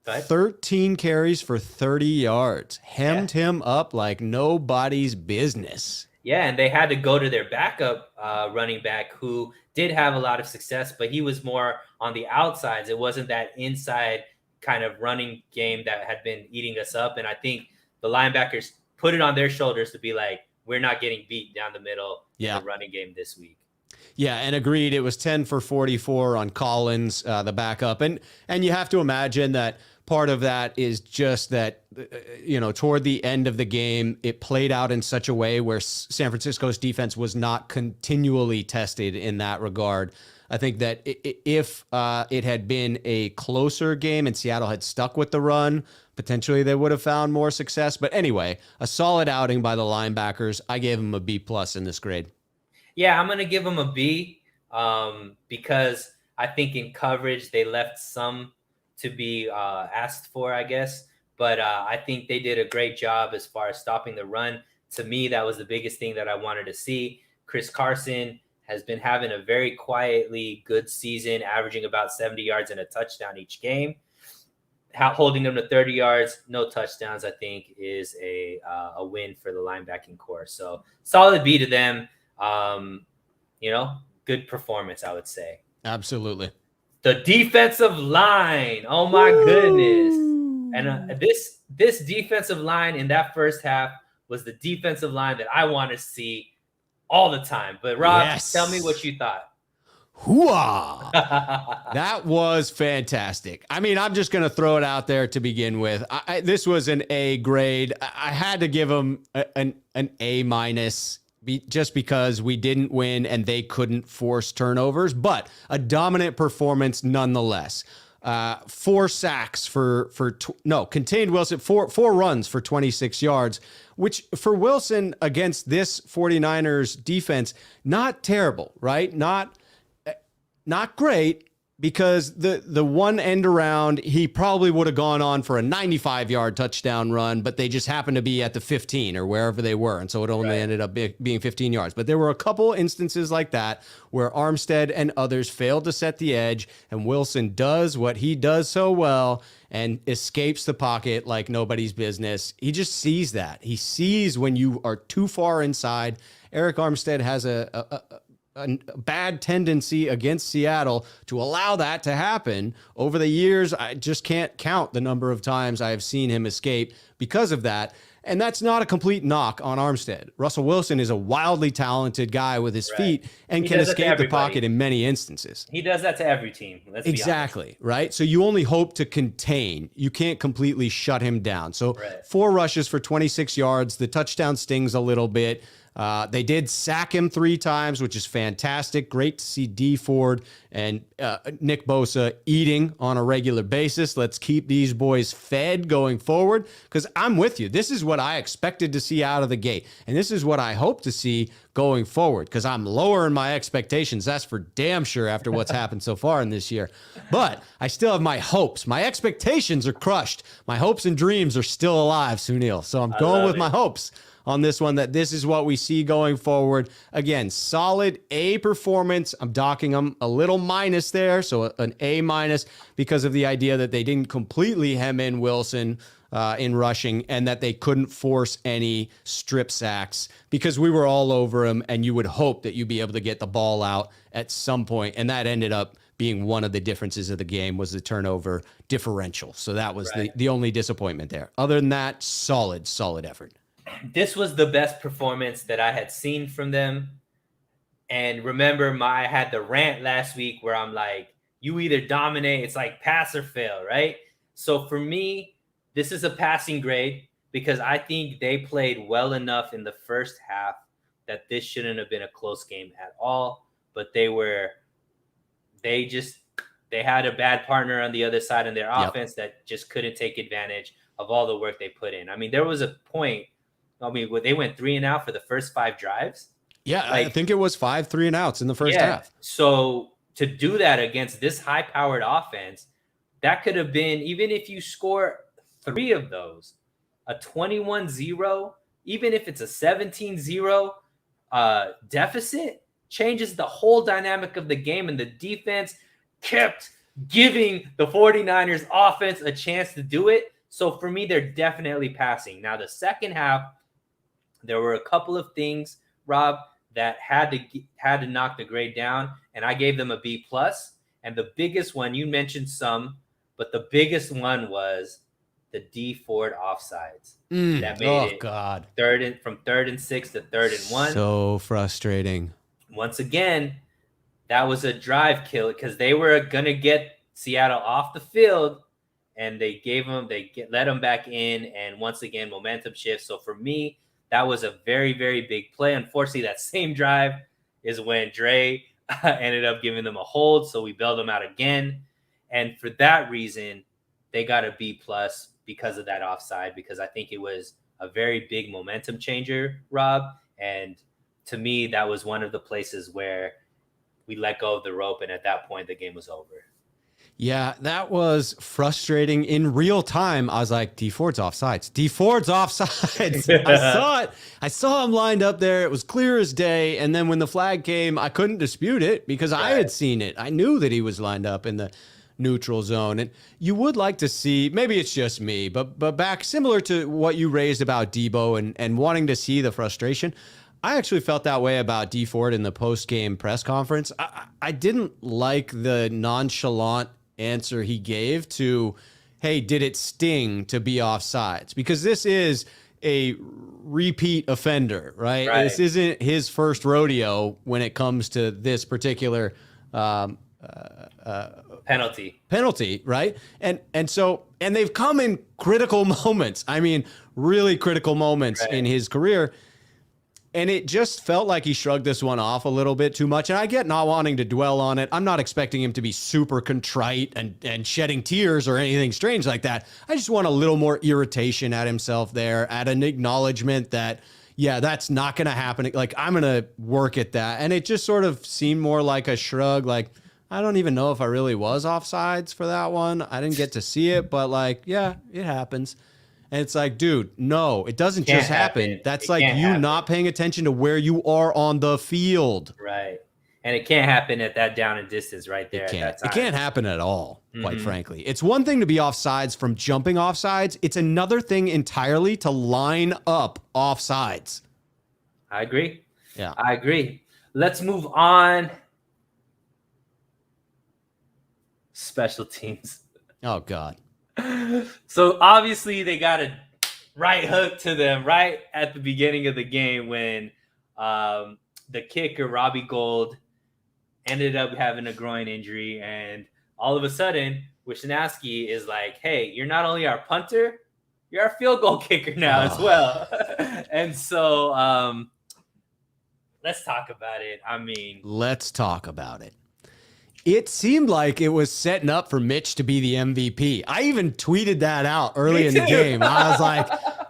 B: 13 carries for 30 yards, hemmed him up like nobody's business.
A: Yeah, and they had to go to their backup running back who did have a lot of success, but he was more on the outsides. It wasn't that inside kind of running game that had been eating us up. And I think the linebackers put it on their shoulders to be like, we're not getting beat down the middle in the running game this week.
B: Yeah, and agreed. It was 10 for 44 on Collins, the backup. And you have to imagine that part of that is just that, toward the end of the game, it played out in such a way where San Francisco's defense was not continually tested in that regard. I think that if it had been a closer game and Seattle had stuck with the run, potentially they would have found more success. But anyway, a solid outing by the linebackers. I gave them a B+ in this grade.
A: Yeah, I'm going to give them a B because I think in coverage they left some to be asked for, I guess. But I think they did a great job as far as stopping the run. To me, that was the biggest thing that I wanted to see. Chris Carson has been having a very quietly good season, averaging about 70 yards and a touchdown each game. Holding them to 30 yards, no touchdowns, I think, is a win for the linebacking core. So solid B to them. Good performance, I would say.
B: Absolutely.
A: The defensive line. Oh my goodness. And this defensive line in that first half was the defensive line that I want to see all the time. But Rob, tell me what you thought.
B: Hooah! That was fantastic. I mean, I'm just going to throw it out there to begin with. This was an A grade. I had to give them an A- just because we didn't win and they couldn't force turnovers, but a dominant performance nonetheless. 4 sacks contained Wilson, four runs for 26 yards, which for Wilson against this 49ers defense, not terrible, right? Not great, because the one end around, he probably would have gone on for a 95-yard touchdown run, but they just happened to be at the 15 or wherever they were. And so it only ended up being 15 yards. But there were a couple instances like that where Armstead and others failed to set the edge, and Wilson does what he does so well and escapes the pocket like nobody's business. He just sees that. He sees when you are too far inside. Eric Armstead has a bad tendency against Seattle to allow that to happen. Over the years, I just can't count the number of times I have seen him escape because of that. And that's not a complete knock on Armstead. Russell Wilson is a wildly talented guy with his feet and can escape the pocket in many instances.
A: He does that to every team. Let's be
B: honest. Right? So you only hope to contain. You can't completely shut him down. So 4 rushes for 26 yards. The touchdown stings a little bit. They did sack him 3 times, which is fantastic. Great to see Dee Ford and Nick Bosa eating on a regular basis. Let's keep these boys fed going forward, because I'm with you. This is what I expected to see out of the gate, and this is what I hope to see going forward, because I'm lowering my expectations. That's for damn sure after what's happened so far in this year. But I still have my hopes. My expectations are crushed. My hopes and dreams are still alive, Sunil. So I'm going with my hopes on this one, that this is what we see going forward. Again, solid A performance. I'm docking them a little minus there, so an A minus, because of the idea that they didn't completely hem in Wilson in rushing, and that they couldn't force any strip sacks, because we were all over him, and you would hope that you'd be able to get the ball out at some point, and that ended up being one of the differences of the game, was the turnover differential. So that was the only disappointment there. Other than that, solid effort.
A: This was the best performance that I had seen from them. And remember, I had the rant last week where I'm like, you either dominate, it's like pass or fail, right? So for me, this is a passing grade, because I think they played well enough in the first half that this shouldn't have been a close game at all. But they had a bad partner on the other side in their offense that just couldn't take advantage of all the work they put in. I mean, there was a point, they went 3 and out for the first 5 drives.
B: Yeah, I think it was 5 3 and outs in the first half.
A: So to do that against this high-powered offense, that could have been, even if you score 3 of those, a 21-0, even if it's a 17-0 deficit, changes the whole dynamic of the game, and the defense kept giving the 49ers offense a chance to do it. So for me, they're definitely passing. Now, the second half, there were a couple of things, Rob, that had to knock the grade down, and I gave them a B+. And the biggest one, you mentioned some, but the biggest one was the Dee Ford offsides. That made it from 3rd and 6 to 3rd and 1.
B: So frustrating.
A: Once again, that was a drive kill, because they were gonna get Seattle off the field, and they let them back in, and once again, momentum shift. So for me, that was a very, very big play. Unfortunately, that same drive is when Dre ended up giving them a hold, so we bailed them out again. And for that reason, they got a B+ because of that offside, because I think it was a very big momentum changer, Rob. And to me, that was one of the places where we let go of the rope, and at that point, the game was over.
B: Yeah, that was frustrating in real time. I was like, Dee Ford's offsides. Dee Ford's offsides. I saw it. I saw him lined up there. It was clear as day. And then when the flag came, I couldn't dispute it, because I had seen it. I knew that he was lined up in the neutral zone. And you would like to see, maybe it's just me, but back similar to what you raised about Debo and wanting to see the frustration. I actually felt that way about Dee Ford in the post-game press conference. I didn't like the nonchalant answer he gave to, hey, did it sting to be offsides? Because this is a repeat offender, right? This isn't his first rodeo when it comes to this particular penalty, right? And so they've come in critical moments. I mean, really critical moments in his career. And it just felt like he shrugged this one off a little bit too much. And I get not wanting to dwell on it. I'm not expecting him to be super contrite and shedding tears or anything strange like that. I just want a little more irritation at himself there, at an acknowledgement that, yeah, that's not going to happen. Like, I'm going to work at that. And it just sort of seemed more like a shrug, like, I don't even know if I really was offsides for that one. I didn't get to see it, but like, yeah, it happens. And it's like, dude, no, it doesn't
A: Can't
B: just happen.
A: happen.
B: That's
A: It
B: like
A: can't
B: you
A: happen.
B: not paying attention to where you are on the field.
A: Right. And it can't happen at that down and distance right there
B: It
A: at
B: can't.
A: that time.
B: It can't happen at all, quite
A: Mhm.
B: frankly. It's one thing to be offsides from jumping offsides. It's another thing entirely to line up offsides.
A: I agree.
B: Yeah.
A: I agree. Let's move on. Special teams.
B: Oh, God.
A: So obviously they got a right hook to them right at the beginning of the game when the kicker Robbie Gould ended up having a groin injury, and all of a sudden Wisniewski is like, "Hey, you're not only our punter, you're our field goal kicker now as well." And so let's talk about it. I mean,
B: let's talk about it. It seemed like it was setting up for Mitch to be the MVP. I even tweeted that out early in the game. I was like,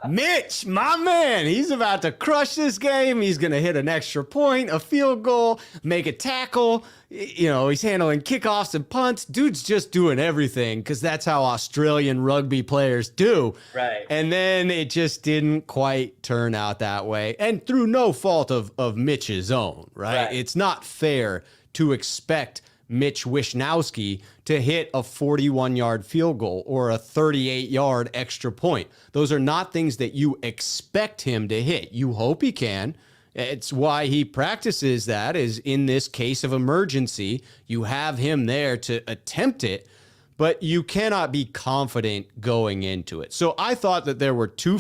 B: Mitch, my man, he's about to crush this game. He's going to hit an extra point, a field goal, make a tackle. You know, he's handling kickoffs and punts. Dude's just doing everything because that's how Australian rugby players do.
A: right.
B: And then it just didn't quite turn out that way. And through no fault of Mitch's own, right? It's not fair to expect Mitch Wisniewski to hit a 41-yard field goal or a 38-yard extra point. Those are not things that you expect him to hit. You hope he can. It's why he practices that, is in this case of emergency, you have him there to attempt it, but you cannot be confident going into it. So I thought that there were two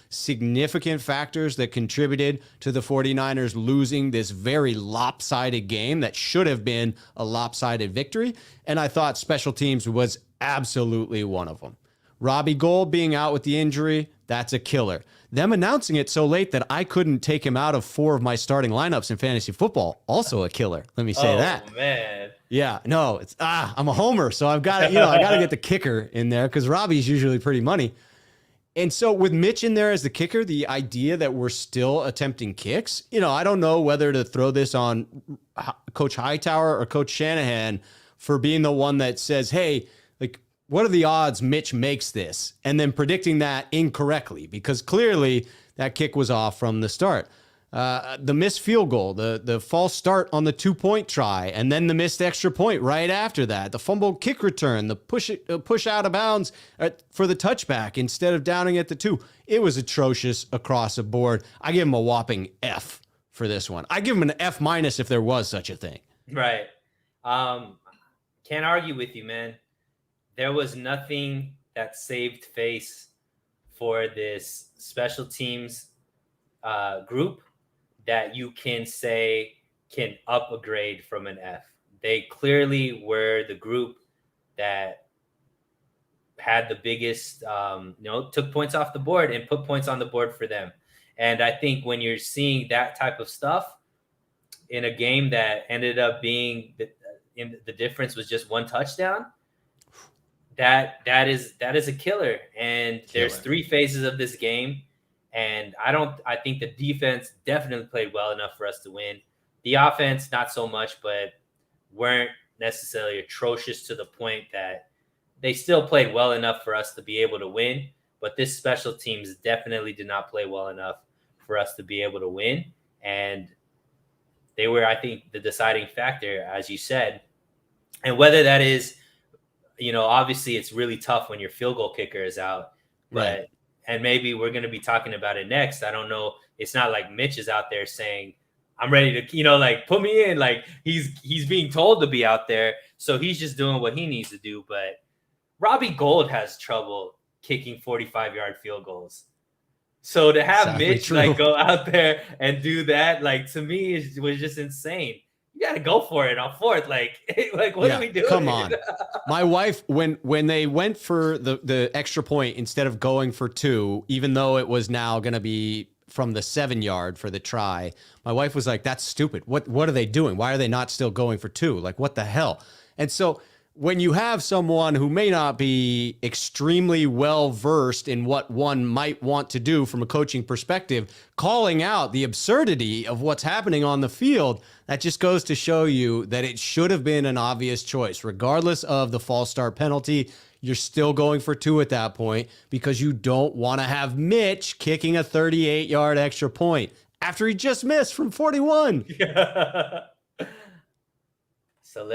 B: significant factors that contributed to the 49ers losing this very lopsided game that should have been a lopsided victory. And I thought special teams was absolutely one of them. Robbie Gould being out with the injury, that's a killer. Them announcing it so late that I couldn't take him out of 4 of my starting lineups in fantasy football, also a killer. Let me say that.
A: Oh, man.
B: Yeah, no, I'm a homer, so I've got to, I got to get the kicker in there because Robbie's usually pretty money. And so with Mitch in there as the kicker, the idea that we're still attempting kicks, I don't know whether to throw this on Coach Hightower or Coach Shanahan for being the one that says, hey, like, what are the odds Mitch makes this? And then predicting that incorrectly, because clearly that kick was off from the start. The missed field goal, the false start on the 2-point try, and then the missed extra point right after that, the fumbled kick return, the push out of bounds for the touchback instead of downing at the 2. It was atrocious across the board. I give him a whopping F for this one. I give him an F- if there was such a thing.
A: Right. Can't argue with you, man. There was nothing that saved face for this special teams group that you can say can up a grade from an F. They clearly were the group that had the biggest, took points off the board and put points on the board for them. And I think when you're seeing that type of stuff in a game that ended up being the difference was just 1 touchdown, that is a killer. And there's 3 phases of this game. And I think the defense definitely played well enough for us to win. The offense, not so much, but weren't necessarily atrocious to the point that they still played well enough for us to be able to win. But this special teams definitely did not play well enough for us to be able to win. And they were, I think, the deciding factor, as you said. And whether that is, obviously it's really tough when your field goal kicker is out. But
B: Right.
A: And maybe we're going to be talking about it next. I don't know. It's not like Mitch is out there saying, I'm ready to, put me in. Like he's being told to be out there. So he's just doing what he needs to do. But Robbie Gould has trouble kicking 45-yard field goals. So to have
B: Exactly
A: Mitch
B: true.
A: go out there and do that, to me, it was just insane. You got to go for it on 4th. What are we doing?
B: Come on. My wife, when they went for the extra point instead of going for 2, even though it was now going to be from the 7-yard for the try, my wife was like, that's stupid. What are they doing? Why are they not still going for 2? Like, what the hell? And so when you have someone who may not be extremely well versed in what one might want to do from a coaching perspective, calling out the absurdity of what's happening on the field, that just goes to show you that it should have been an obvious choice. Regardless of the false start penalty, you're still going for 2 at that point because you don't want to have Mitch kicking a 38-yard extra point after he just missed from 41.
A: So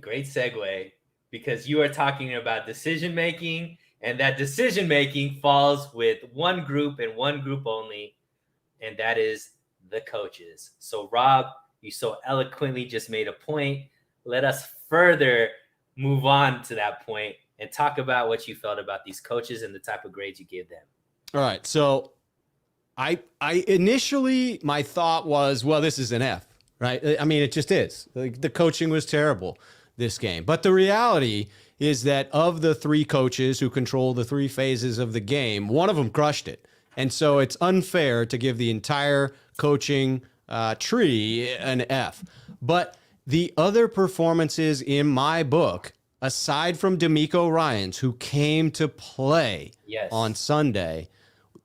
A: great segue, because you are talking about decision making, and that decision making falls with one group and one group only, and that is the coaches. So Rob, you so eloquently just made a point. Let us further move on to that point and talk about what you felt about these coaches and the type of grades you gave them.
B: All right. So I initially, my thought was, well, this is an F, right? I mean, it just is. The coaching was terrible this game. But the reality is that of the 3 coaches who control the 3 phases of the game, one of them crushed it. And so it's unfair to give the entire coaching tree an F. But the other performances in my book, aside from D'Amico Ryans, who came to play on Sunday,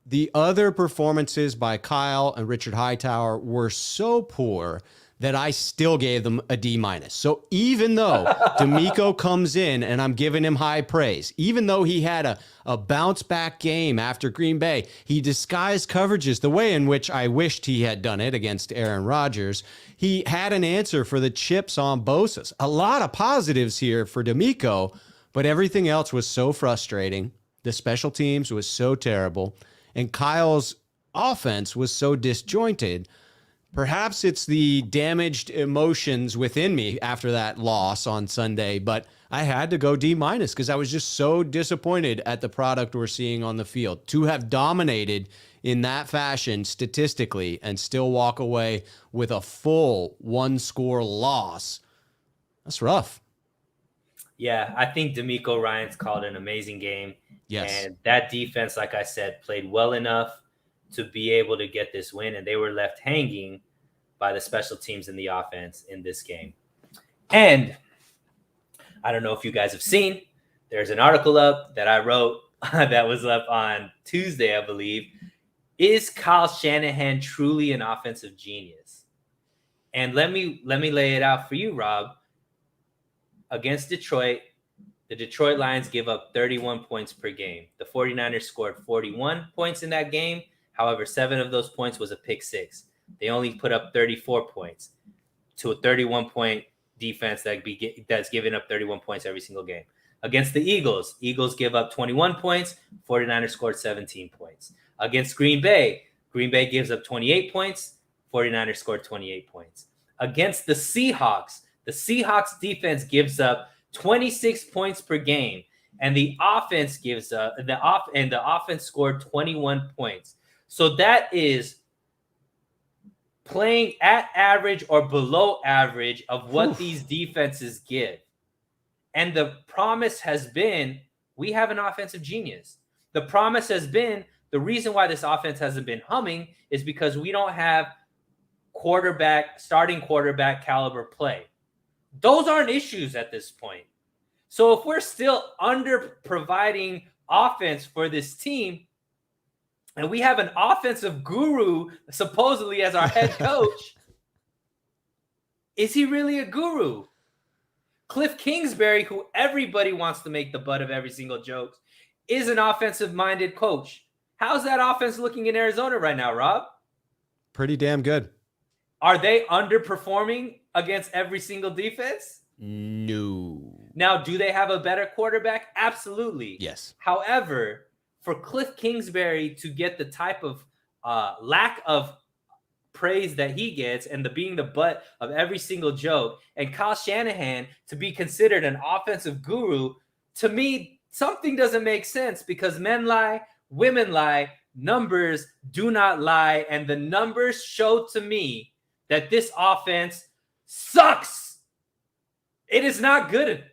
B: the other performances by Kyle and Richard Hightower were so poor that I still gave them a D-. So even though D'Amico comes in and I'm giving him high praise, even though he had a bounce back game after Green Bay, he disguised coverages the way in which I wished he had done it against Aaron Rodgers. He had an answer for the chips on Bosa. A lot of positives here for D'Amico, but everything else was so frustrating. The special teams was so terrible, and Kyle's offense was so disjointed. Perhaps it's the damaged emotions within me after that loss on Sunday, but I had to go D- because I was just so disappointed at the product we're seeing on the field. To have dominated in that fashion statistically and still walk away with a full 1-score loss, that's rough.
A: Yeah, I think D'Amico Ryans called an amazing game.
B: Yes.
A: And that defense, like I said, played well enough to be able to get this win, and they were left hanging by the special teams and the offense in this game. And I don't know if you guys have seen, there's an article up that I wrote that was up on Tuesday, I believe. Is Kyle Shanahan truly an offensive genius? And let me lay it out for you, Rob. Against Detroit, the Detroit Lions give up 31 points per game. The 49ers scored 41 points in that game. However, 7 of those points was a pick 6. They only put up 34 points to a 31-point defense that's giving up 31 points every single game. Against the Eagles give up 21 points. 49ers scored 17 points. Against Green Bay gives up 28 points. 49ers scored 28 points. Against the Seahawks defense gives up 26 points per game, and the offense the offense scored 21 points. So that is playing at average or below average of what these defenses give. And the promise has been, we have an offensive genius. The promise has been, the reason why this offense hasn't been humming is because we don't have starting quarterback caliber play. Those aren't issues at this point. So if we're still under providing offense for this team, and we have an offensive guru supposedly as our head coach, is he really a guru? Cliff Kingsbury, who everybody wants to make the butt of every single joke, is an offensive-minded coach. How's that offense looking in Arizona right now, Rob?
B: Pretty damn good.
A: Are they underperforming against every single defense?
B: No.
A: Now, do they have a better quarterback? Absolutely.
B: Yes.
A: However, for Cliff Kingsbury to get the type of lack of praise that he gets and being the butt of every single joke, and Kyle Shanahan to be considered an offensive guru, to me, something doesn't make sense, because men lie, women lie, numbers do not lie, and the numbers show to me that this offense sucks. It is not good.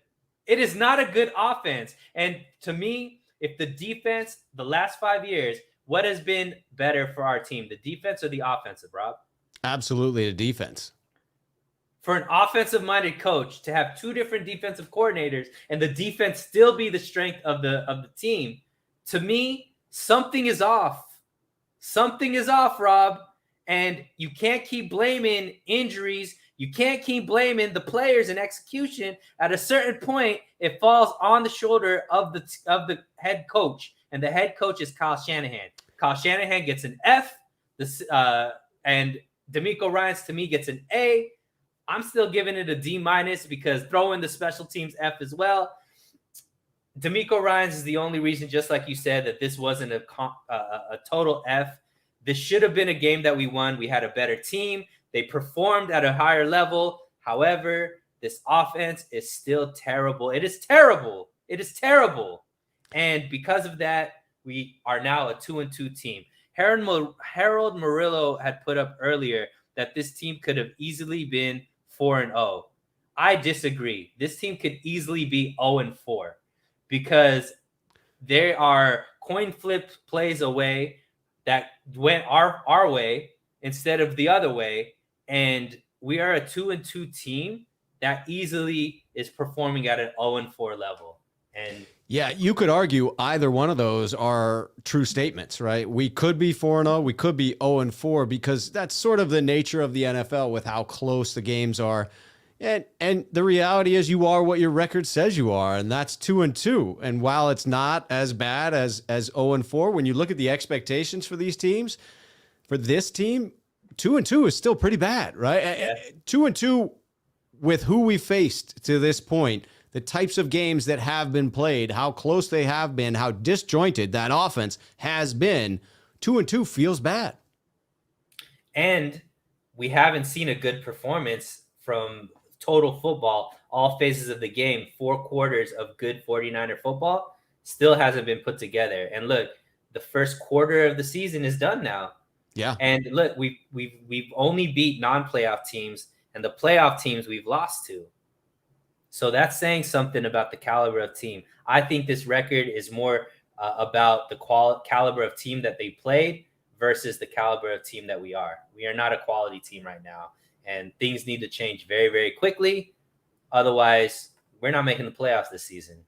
A: It is not a good offense. And to me, if the defense, the last 5 years, what has been better for our team, the defense or the offensive, Rob?
B: Absolutely the defense.
A: for an offensive-minded coach to have two different defensive coordinators and the defense still be the strength of the team, to me, something is off. Something is off, Rob. And you can't keep blaming injuries. You can't keep blaming the players and execution. At a certain point, it falls on the shoulder of the head coach, and the head coach is Kyle Shanahan. Kyle Shanahan gets an F, and DeMeco Ryans to me gets an A. I'm still giving it a D- because throw in the special teams F as well. DeMeco Ryans is the only reason, just like you said, that this wasn't a total F. This should have been a game that we won. We had a better team. They performed at a higher level. However, this offense is still terrible. It is terrible. It is terrible. And because of that, we are now a 2-2 team. Harold Murillo had put up earlier that this team could have easily been 4-0. I disagree. This team could easily be 0-4 because there are coin flip plays away that went our way instead of the other way. And we are a 2-2 team that easily is performing at an 0-4 level. And
B: yeah, you could argue either one of those are true statements, right? We could be 4-0, we could be 0-4, because that's sort of the nature of the NFL with how close the games are. And the reality is you are what your record says you are, and that's 2-2. And while it's not as bad as 0-4, when you look at the expectations for these teams, for this team, 2-2 is still pretty bad, right? Yeah. 2-2 with who we faced to this point, the types of games that have been played, how close they have been, how disjointed that offense has been, 2-2 feels bad.
A: And we haven't seen a good performance from total football, all phases of the game. 4 quarters of good 49er football still hasn't been put together. And look, the first quarter of the season is done now.
B: Yeah.
A: And look, we've only beat non-playoff teams, and the playoff teams we've lost to. So that's saying something about the caliber of team. I think this record is more about the caliber of team that they played versus the caliber of team that we are. We are not a quality team right now, and things need to change very, very quickly. Otherwise, we're not making the playoffs this season.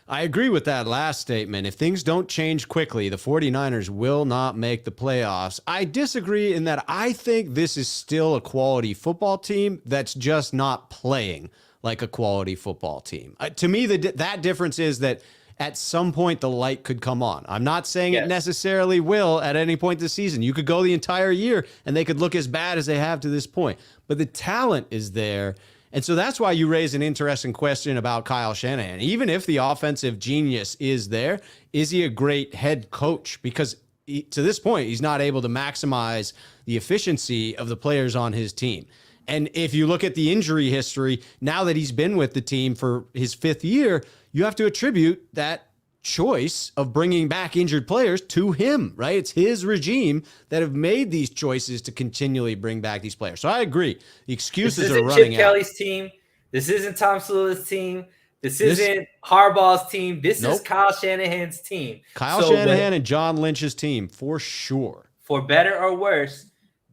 B: I agree with that last statement. If things don't change quickly, the 49ers will not make the playoffs. I disagree in that I think this is still a quality football team that's just not playing like a quality football team. To me, that difference is that at some point the light could come on. I'm not saying it necessarily will at any point this season. You could go the entire year and they could look as bad as they have to this point. But the talent is there. And so that's why you raise an interesting question about Kyle Shanahan. Even if the offensive genius is there, is he a great head coach? Because to this point, he's not able to maximize the efficiency of the players on his team. And if you look at the injury history, now that he's been with the team for his 5th year, you have to attribute that choice of bringing back injured players to him, right? It's his regime that have made these choices to continually bring back these players. So I agree. The excuses are running out. This isn't
A: Chip Kelly's team. This isn't Tom Sousa's team. This isn't Harbaugh's team. This is Kyle Shanahan's team.
B: Kyle Shanahan and John Lynch's team, for sure.
A: For better or worse,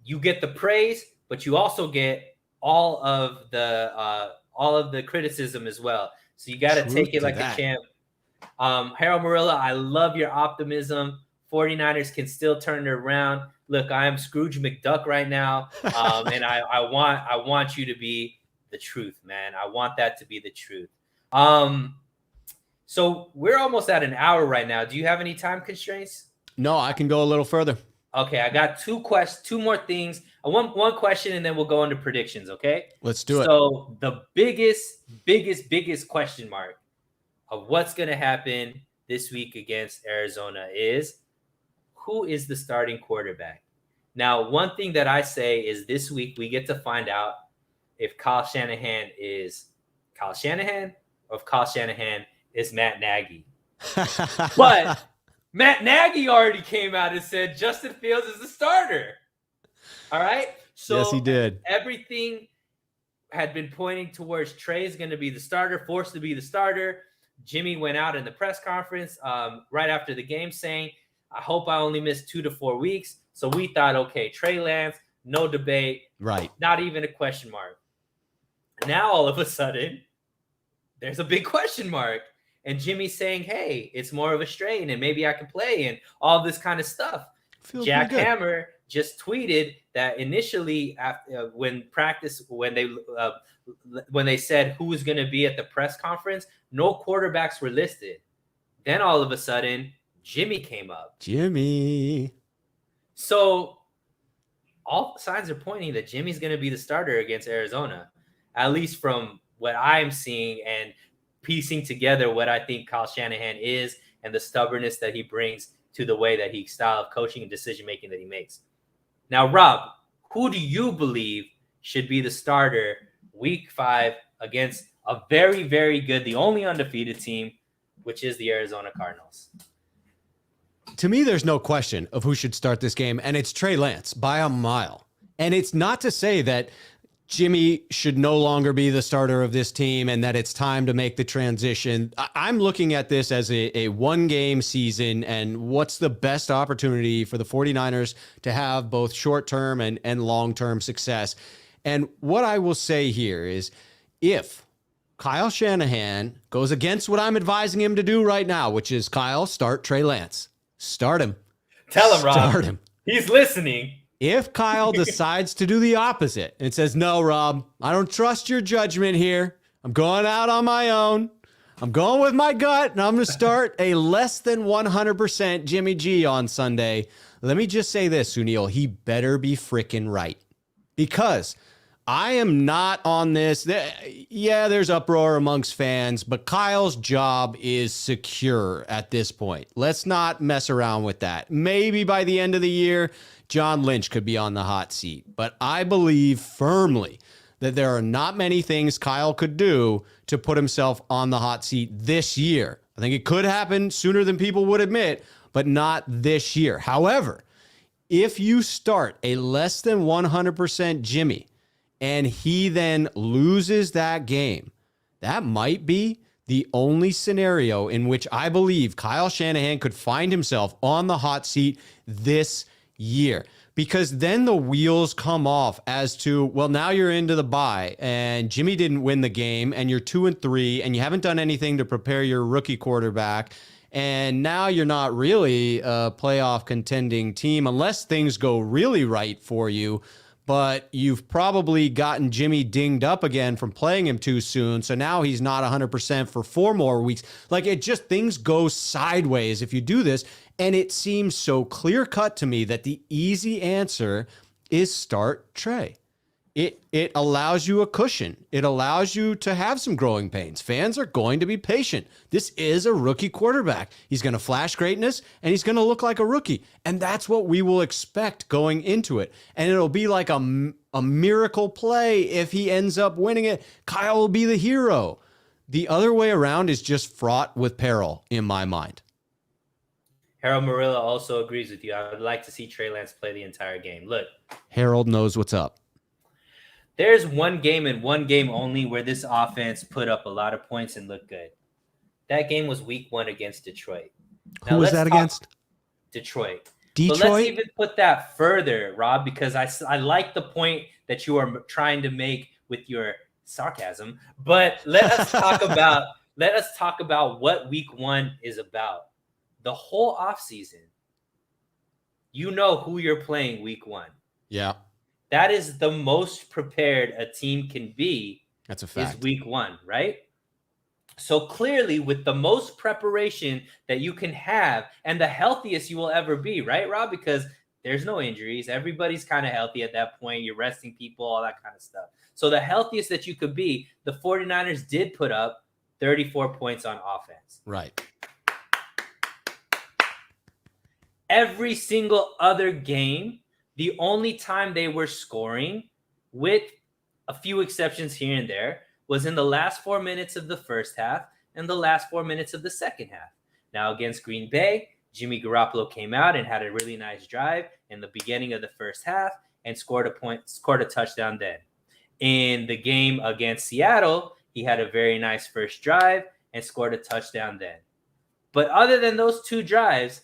A: you get the praise, but you also get all of the criticism as well. So you got to take it like a champ. Harold Murillo, I love your optimism. 49ers can still turn it around. Look, I am Scrooge McDuck right now, and I want you to be the truth, man. I want that to be the truth. So we're almost at an hour right now. Do you have any time constraints?
B: No, I can go a little further.
A: Okay, I got two more things. I want one question, and then we'll go into predictions, okay?
B: Let's do it.
A: So the biggest question mark of what's going to happen this week against Arizona is, who is the starting quarterback? Now, one thing that I say is this week we get to find out if Kyle Shanahan is Kyle Shanahan or if Kyle Shanahan is Matt Nagy. But Matt Nagy already came out and said Justin Fields is the starter. All right? So
B: yes, he did.
A: Everything had been pointing towards Trey is going to be the starter, forced to be the starter. Jimmy went out in the press conference right after the game saying, I hope I only miss 2 to 4 weeks. So we thought, okay, Trey Lance, no debate.
B: Right.
A: Not even a question mark. Now, all of a sudden, there's a big question mark. And Jimmy's saying, hey, it's more of a strain and maybe I can play and all this kind of stuff.
B: Feels
A: Jack
B: pretty good.
A: Hammer just tweeted that initially after, when they said who was going to be at the press conference, no quarterbacks were listed. Then all of a sudden, Jimmy came up.
B: Jimmy.
A: So all signs are pointing that Jimmy's going to be the starter against Arizona, at least from what I'm seeing and piecing together what I think Kyle Shanahan is and the stubbornness that he brings to the way that he style of coaching and decision making that he makes. Now, Rob, who do you believe should be the starter week 5 against a very, very good, the only undefeated team, which is the Arizona Cardinals?
B: To me, there's no question of who should start this game, and it's Trey Lance by a mile. And it's not to say that Jimmy should no longer be the starter of this team and that it's time to make the transition. I'm looking at this as a one-game season, and what's the best opportunity for the 49ers to have both short-term and long-term success. And what I will say here is if Kyle Shanahan goes against what I'm advising him to do right now, which is, Kyle, start Trey Lance. Start him.
A: Tell him, Rob.
B: Start him.
A: He's listening.
B: If Kyle decides to do the opposite and says, no, Rob, I don't trust your judgment here. I'm going out on my own. I'm going with my gut, and I'm going to start a less than 100% Jimmy G on Sunday. Let me just say this, Sunil. He better be freaking right. Because I am not on this. Yeah, there's uproar amongst fans, but Kyle's job is secure at this point. Let's not mess around with that. Maybe by the end of the year, John Lynch could be on the hot seat. But I believe firmly that there are not many things Kyle could do to put himself on the hot seat this year. I think it could happen sooner than people would admit, but not this year. However, if you start a less than 100% Jimmy, and he then loses that game, that might be the only scenario in which I believe Kyle Shanahan could find himself on the hot seat this year. Because then the wheels come off as to, well, now you're into the bye and Jimmy didn't win the game and you're 2-3 and you haven't done anything to prepare your rookie quarterback. And now you're not really a playoff contending team unless things go really right for you. But you've probably gotten Jimmy dinged up again from playing him too soon. So now he's not 100% for 4 more weeks. Like, it just, things go sideways if you do this. And it seems so clear cut to me that the easy answer is start Trey. It allows you a cushion. It allows you to have some growing pains. Fans are going to be patient. This is a rookie quarterback. He's going to flash greatness and he's going to look like a rookie. And that's what we will expect going into it. And it'll be like a miracle play if he ends up winning it. Kyle will be the hero. The other way around is just fraught with peril in my mind.
A: Harold Marilla also agrees with you. I would like to see Trey Lance play the entire game. Look,
B: Harold knows what's up.
A: There's one game and one game only where this offense put up a lot of points and looked good. That game was week 1 against Detroit.
B: Who was that against?
A: Detroit.
B: Detroit?
A: But let's even put that further, Rob, because I like the point that you are trying to make with your sarcasm. But let us talk about what week 1 is about. The whole offseason, you know who you're playing week 1.
B: Yeah.
A: That is the most prepared a team can be.
B: That's a fact.
A: Is week 1, right? So clearly, with the most preparation that you can have and the healthiest you will ever be, right, Rob? Because there's no injuries. Everybody's kind of healthy at that point. You're resting people, all that kind of stuff. So the healthiest that you could be, the 49ers did put up 34 points on offense.
B: Right.
A: Every single other game, the only time they were scoring, with a few exceptions here and there, was in the last 4 minutes of the first half and the last 4 minutes of the second half. Now, against Green Bay, Jimmy Garoppolo came out and had a really nice drive in the beginning of the first half and scored a touchdown then. In the game against Seattle, he had a very nice first drive and scored a touchdown then. But other than those 2 drives,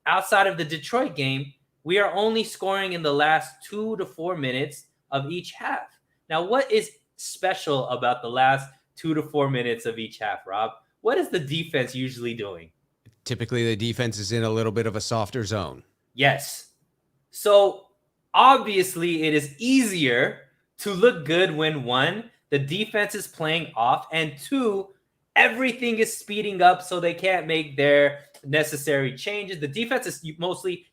A: outside of the Detroit game, we are only scoring in the last 2 to 4 minutes of each half. Now, what is special about the last 2 to 4 minutes of each half, Rob? What is the defense usually doing?
B: Typically, the defense is in a little bit of a softer zone.
A: Yes. So obviously, it is easier to look good when one, the defense is playing off, and two, everything is speeding up so they can't make their necessary changes. The defense is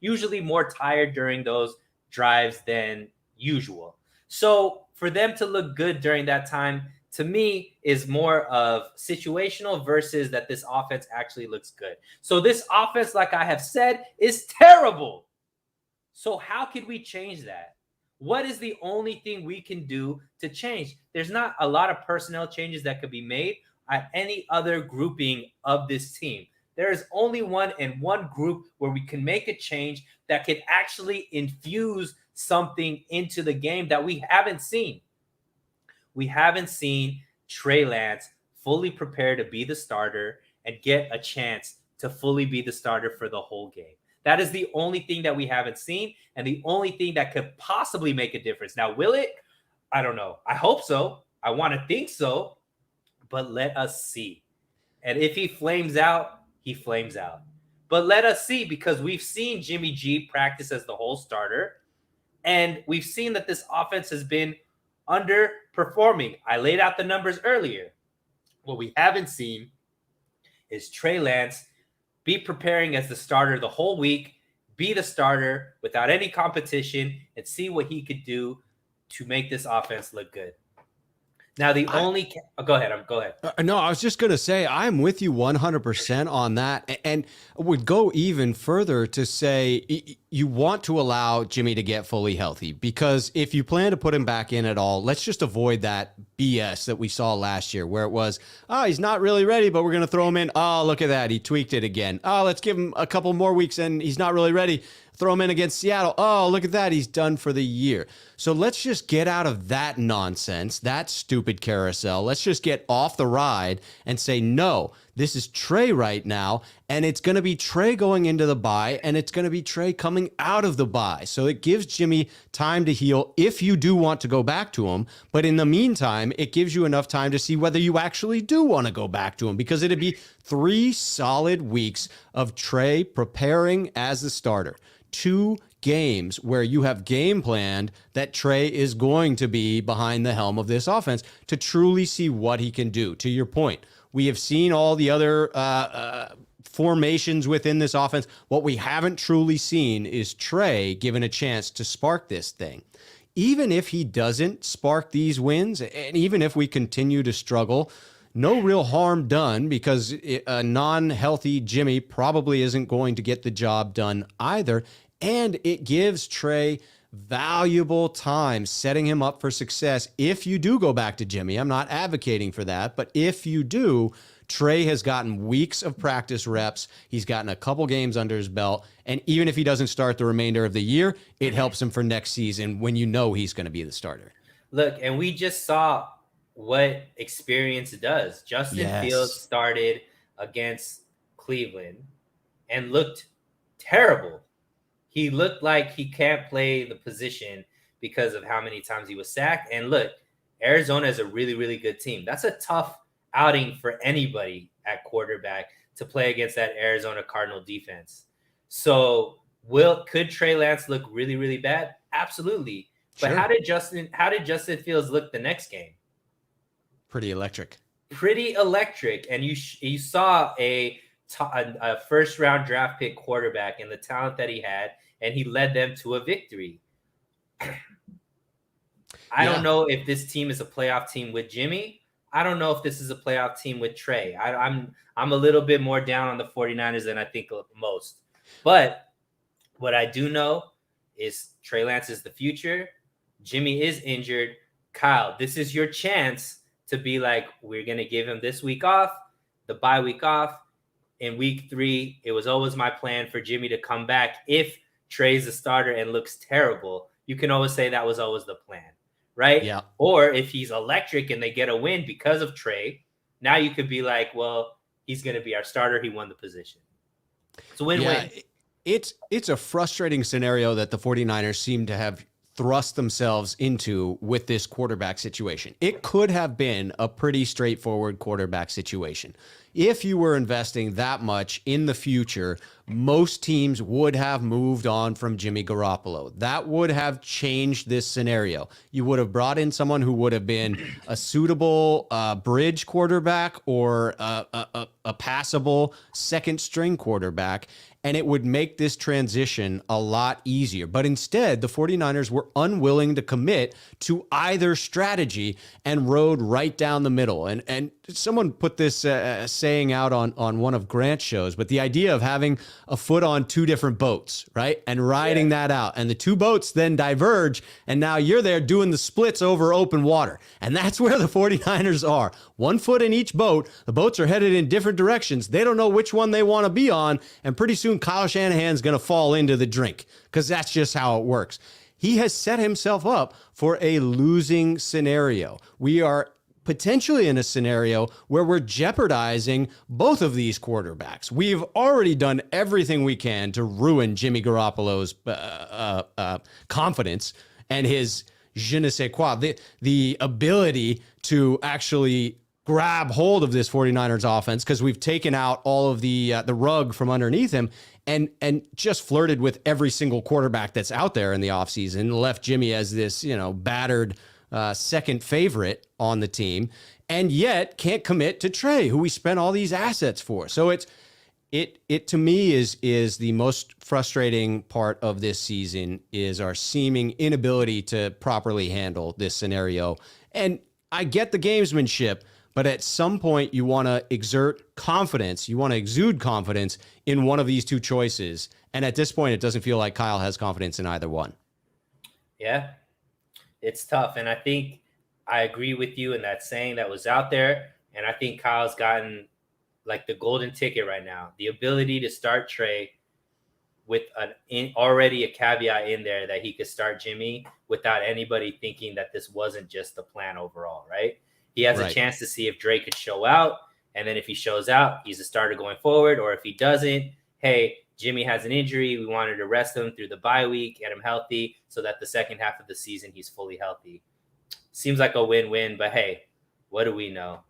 A: usually more tired during those drives than usual. So for them to look good during that time, to me, is more of situational versus that this offense actually looks good. So this offense, like I have said, is terrible. So how could we change that? What is the only thing we can do to change? There's not a lot of personnel changes that could be made at any other grouping of this team. There is only one group where we can make a change that could actually infuse something into the game that we haven't seen. We haven't seen Trey Lance fully prepare to be the starter and get a chance to fully be the starter for the whole game. That is the only thing that we haven't seen and the only thing that could possibly make a difference. Now, will it? I don't know. I hope so. I want to think so, but let us see. And if he flames out, he flames out. But let us see, because we've seen Jimmy G practice as the whole starter, and we've seen that this offense has been underperforming. I laid out the numbers earlier. What we haven't seen is Trey Lance be preparing as the starter the whole week, be the starter without any competition, and see what he could do to make this offense look good. Now, go ahead. Go ahead.
B: No, I was just going to say, I'm with you 100% on that. And would go even further to say you want to allow Jimmy to get fully healthy, because if you plan to put him back in at all, let's just avoid that BS that we saw last year where it was, he's not really ready, but we're going to throw him in. Oh, look at that. He tweaked it again. Oh, let's give him a couple more weeks and he's not really ready. Throw him in against Seattle. Oh, look at that. He's done for the year. So let's just get out of that nonsense, that stupid carousel. Let's just get off the ride and say, no, this is Trey right now. And it's going to be Trey going into the bye, and it's going to be Trey coming out of the bye. So it gives Jimmy time to heal if you do want to go back to him. But in the meantime, it gives you enough time to see whether you actually do want to go back to him, because it'd be 3 solid weeks of Trey preparing as the starter. 2 games where you have game planned that Trey is going to be behind the helm of this offense to truly see what he can do. To your point, we have seen all the other formations within this offense. What we haven't truly seen is Trey given a chance to spark this thing. Even if he doesn't spark these wins, and even if we continue to struggle, no real harm done, because a non-healthy Jimmy probably isn't going to get the job done either. And it gives Trey valuable time, setting him up for success if you do go back to Jimmy. I'm not advocating for that, but if you do, Trey has gotten weeks of practice reps. He's gotten a couple games under his belt. And even if he doesn't start the remainder of the year, it helps him for next season when you know he's going to be the starter.
A: Look, and we just saw what experience does. Justin Fields started against Cleveland and looked terrible. He looked like he can't play the position because of how many times he was sacked. And look, Arizona is a really, really good team. That's a tough outing for anybody at quarterback to play against that Arizona Cardinal defense. So could Trey Lance look really, really bad? Absolutely. But how did Justin Fields look the next game?
B: Pretty electric.
A: And you saw a first round draft pick quarterback and the talent that he had, and he led them to a victory. I don't know if this team is a playoff team with Jimmy. I don't know if this is a playoff team with Trey. I'm a little bit more down on the 49ers than I think most. But what I do know is Trey Lance is the future. Jimmy is injured. Kyle, this is your chance to be like, we're going to give him this week off, the bye week off. In week 3, it was always my plan for Jimmy to come back. If Trey's the starter and looks terrible, you can always say that was always the plan, right?
B: Yeah.
A: Or if he's electric and they get a win because of Trey, now you could be like, well, he's going to be our starter. He won the position. It's a win-win.
B: Yeah, it's a frustrating scenario that the 49ers seem to have thrust themselves into with this quarterback situation. It could have been a pretty straightforward quarterback situation. If you were investing that much in the future, most teams would have moved on from Jimmy Garoppolo. That would have changed this scenario. You would have brought in someone who would have been a suitable bridge quarterback or a passable second string quarterback, and it would make this transition a lot easier. But instead, the 49ers were unwilling to commit to either strategy and rode right down the middle. And someone put this saying out on one of Grant's shows, but the idea of having a foot on two different boats, right? And riding that out. And the two boats then diverge, and now you're there doing the splits over open water. And that's where the 49ers are. One foot in each boat. The boats are headed in different directions. They don't know which one they want to be on, and pretty soon Kyle Shanahan's going to fall into the drink, because that's just how it works. He has set himself up for a losing scenario. We are potentially in a scenario where we're jeopardizing both of these quarterbacks. We've already done everything we can to ruin Jimmy Garoppolo's confidence and his je ne sais quoi, the ability to actually grab hold of this 49ers offense, because we've taken out all of the rug from underneath him and just flirted with every single quarterback that's out there in the offseason, left Jimmy as this, battered second favorite on the team, and yet can't commit to Trey, who we spent all these assets for. So it to me is the most frustrating part of this season, is our seeming inability to properly handle this scenario. And I get the gamesmanship, but at some point you want to exert confidence. You want to exude confidence in one of these two choices. And at this point, it doesn't feel like Kyle has confidence in either one.
A: Yeah, it's tough. And I think I agree with you in that saying that was out there. And I think Kyle's gotten like the golden ticket right now, the ability to start Trey with already a caveat in there that he could start Jimmy without anybody thinking that this wasn't just the plan overall, right? He has a chance to see if Drake could show out. And then if he shows out, he's a starter going forward. Or if he doesn't, hey, Jimmy has an injury. We wanted to rest him through the bye week, get him healthy so that the second half of the season, he's fully healthy. Seems like a win-win, but hey, what do we know?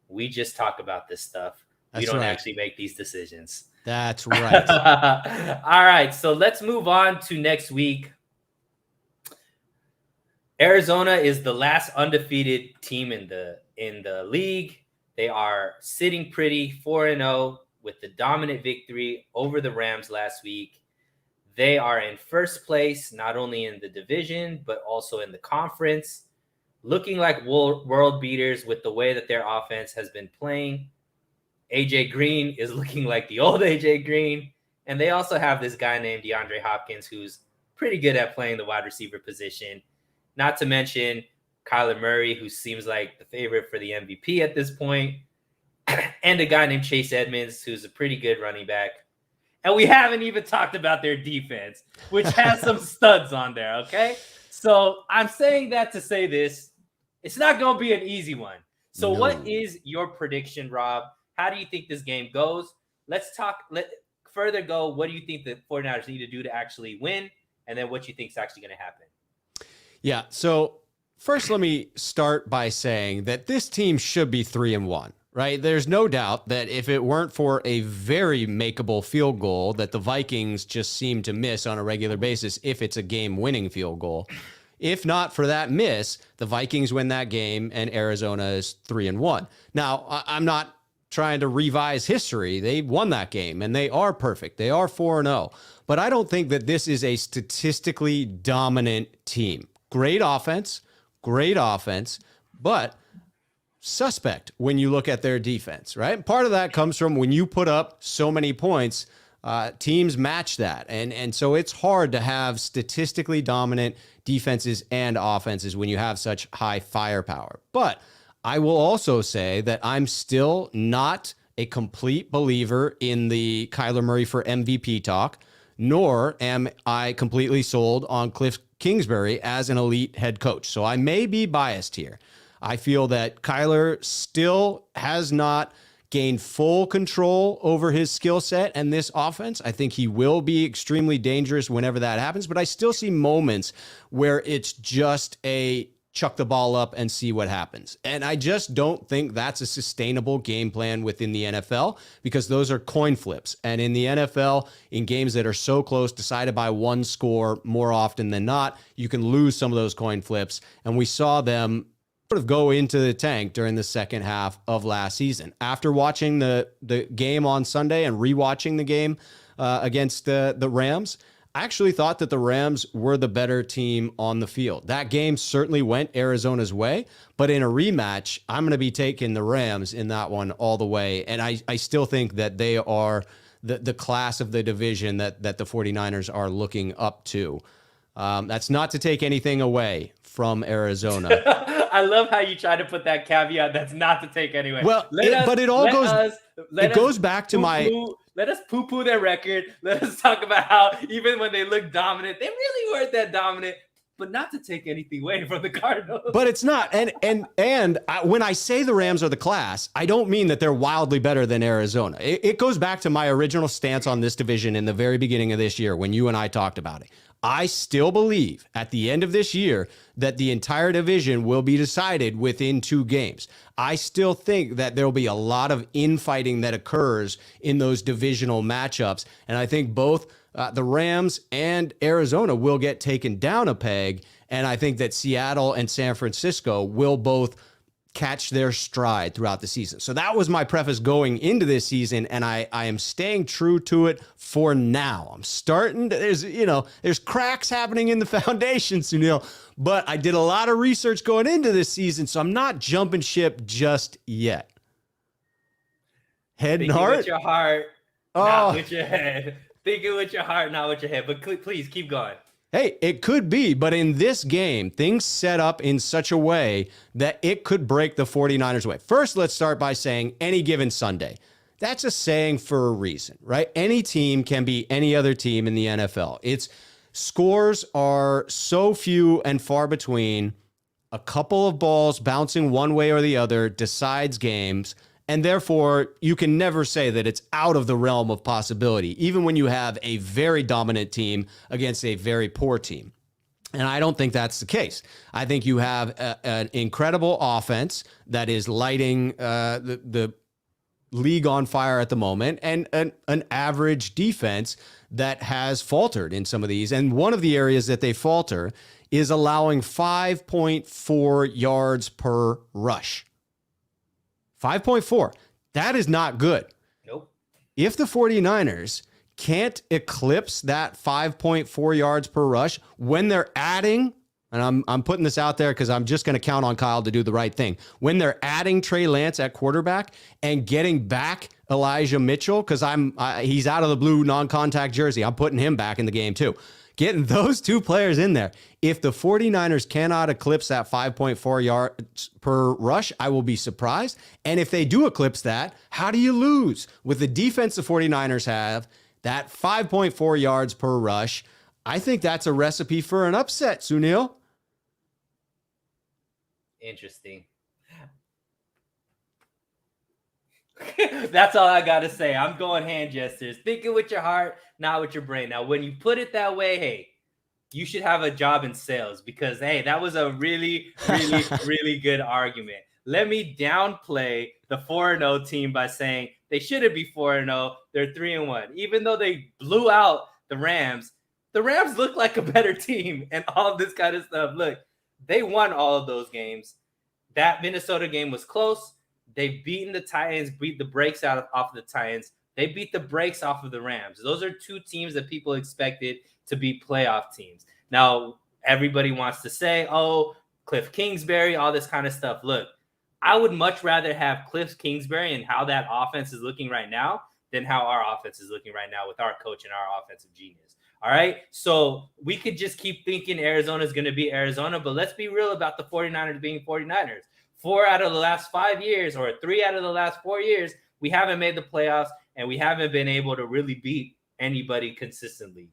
A: We just talk about this stuff. We don't actually make these decisions.
B: That's right.
A: All right, so let's move on to next week. Arizona is the last undefeated team in the league. They are sitting pretty 4-0 with the dominant victory over the Rams last week. They are in first place, not only in the division, but also in the conference, looking like world beaters with the way that their offense has been playing. AJ Green is looking like the old AJ Green. And they also have this guy named DeAndre Hopkins, who's pretty good at playing the wide receiver position. Not to mention Kyler Murray, who seems like the favorite for the MVP at this point, and a guy named Chase Edmonds, who's a pretty good running back. And we haven't even talked about their defense, which has some studs on there, okay? So I'm saying that to say this. It's not going to be an easy one. So What is your prediction, Rob? How do you think this game goes? Let further go. What do you think the 49ers need to do to actually win? And then what you think is actually going to happen?
B: Yeah. So first, let me start by saying that this team should be 3-1, right? There's no doubt that if it weren't for a very makeable field goal that the Vikings just seem to miss on a regular basis, if it's a game-winning field goal, if not for that miss, the Vikings win that game and Arizona is 3-1. Now, I'm not trying to revise history. They won that game and they are perfect. They are 4-0. But I don't think that this is a statistically dominant team. Great offense, but suspect when you look at their defense, right? Part of that comes from when you put up so many points, teams match that. And so it's hard to have statistically dominant defenses and offenses when you have such high firepower. But I will also say that I'm still not a complete believer in the Kyler Murray for MVP talk, nor am I completely sold on Cliff Kingsbury as an elite head coach. So I may be biased here. I feel that Kyler still has not gained full control over his skill set and this offense. I think he will be extremely dangerous whenever that happens, but I still see moments where it's just a chuck the ball up and see what happens. And I just don't think that's a sustainable game plan within the NFL, because those are coin flips. And in the NFL, in games that are so close, decided by one score more often than not, you can lose some of those coin flips. And we saw them sort of go into the tank during the second half of last season. After watching the game on Sunday and rewatching the game against the Rams, I actually thought that the Rams were the better team on the field. That game certainly went Arizona's way, but in a rematch, I'm going to be taking the Rams in that one all the way. And I still think that they are the class of the division that the 49ers are looking up to. That's not to take anything away from Arizona.
A: I love how you try to put that caveat. That's not to take anyway.
B: Well, it goes back to
A: let us poo-poo their record. Let us talk about how even when they look dominant, they really weren't that dominant, but not to take anything away from the Cardinals.
B: But it's not. And when I say the Rams are the class, I don't mean that they're wildly better than Arizona. It goes back to my original stance on this division in the very beginning of this year when you and I talked about it. I still believe at the end of this year that the entire division will be decided within 2 games. I still think that there'll be a lot of infighting that occurs in those divisional matchups. And I think both the Rams and Arizona will get taken down a peg. And I think that Seattle and San Francisco will both catch their stride throughout the season. So that was my preface going into this season, and I am staying true to it for now. I'm starting to, there's cracks happening in the foundation, Sunil, but I did a lot of research going into this season, so I'm not jumping ship just yet. Head and heart?
A: With your heart, not with your head. Thinking with your heart, not with your head. But please keep going.
B: Hey, it could be, but in this game, things set up in such a way that it could break the 49ers away. First, let's start by saying any given Sunday. That's a saying for a reason, right? Any team can be any other team in the NFL. Its scores are so few and far between. A couple of balls bouncing one way or the other decides games. And therefore, you can never say that it's out of the realm of possibility, even when you have a very dominant team against a very poor team. And I don't think that's the case. I think you have an incredible offense that is lighting the league on fire at the moment, and an average defense that has faltered in some of these. And one of the areas that they falter is allowing 5.4 yards per rush. 5.4. That is not good.
A: Nope.
B: If the 49ers can't eclipse that 5.4 yards per rush when they're adding, and I'm putting this out there because I'm just going to count on Kyle to do the right thing. When they're adding Trey Lance at quarterback and getting back Elijah Mitchell, because he's out of the blue non-contact jersey. I'm putting him back in the game too. Getting those 2 players in there. If the 49ers cannot eclipse that 5.4 yards per rush, I will be surprised. And if they do eclipse that, how do you lose? With the defense the 49ers have, that 5.4 yards per rush, I think that's a recipe for an upset, Sunil.
A: Interesting. That's all I got to say. I'm going hand gestures. Thinking with your heart, not with your brain. Now, when you put it that way, hey, you should have a job in sales because, hey, that was a really, really, really good argument. Let me downplay the 4-0 team by saying they shouldn't be 4-0. They're 3-1. Even though they blew out the Rams look like a better team and all of this kind of stuff. Look, they won all of those games. That Minnesota game was close. They've beaten the Titans, beat the brakes off of the Titans. They beat the brakes off of the Rams. Those are 2 teams that people expected to be playoff teams. Now, everybody wants to say, oh, Cliff Kingsbury, all this kind of stuff. Look, I would much rather have Cliff Kingsbury and how that offense is looking right now than how our offense is looking right now with our coach and our offensive genius. All right? So we could just keep thinking Arizona is going to be Arizona, but let's be real about the 49ers being 49ers. 4 out of the last 5 years or 3 out of the last 4 years, we haven't made the playoffs and we haven't been able to really beat anybody consistently.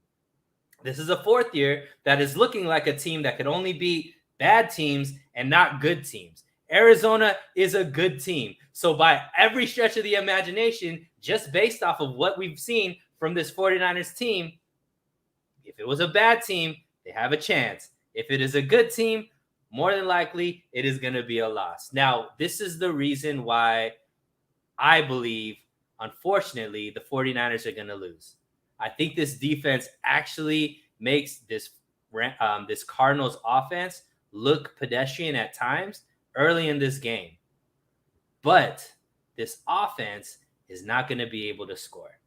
A: This is a 4th year that is looking like a team that could only beat bad teams and not good teams. Arizona is a good team. So by every stretch of the imagination, just based off of what we've seen from this 49ers team, if it was a bad team, they have a chance. If it is a good team, more than likely, it is going to be a loss. Now, this is the reason why I believe, unfortunately, the 49ers are going to lose. I think this defense actually makes this Cardinals offense look pedestrian at times early in this game. But this offense is not going to be able to score.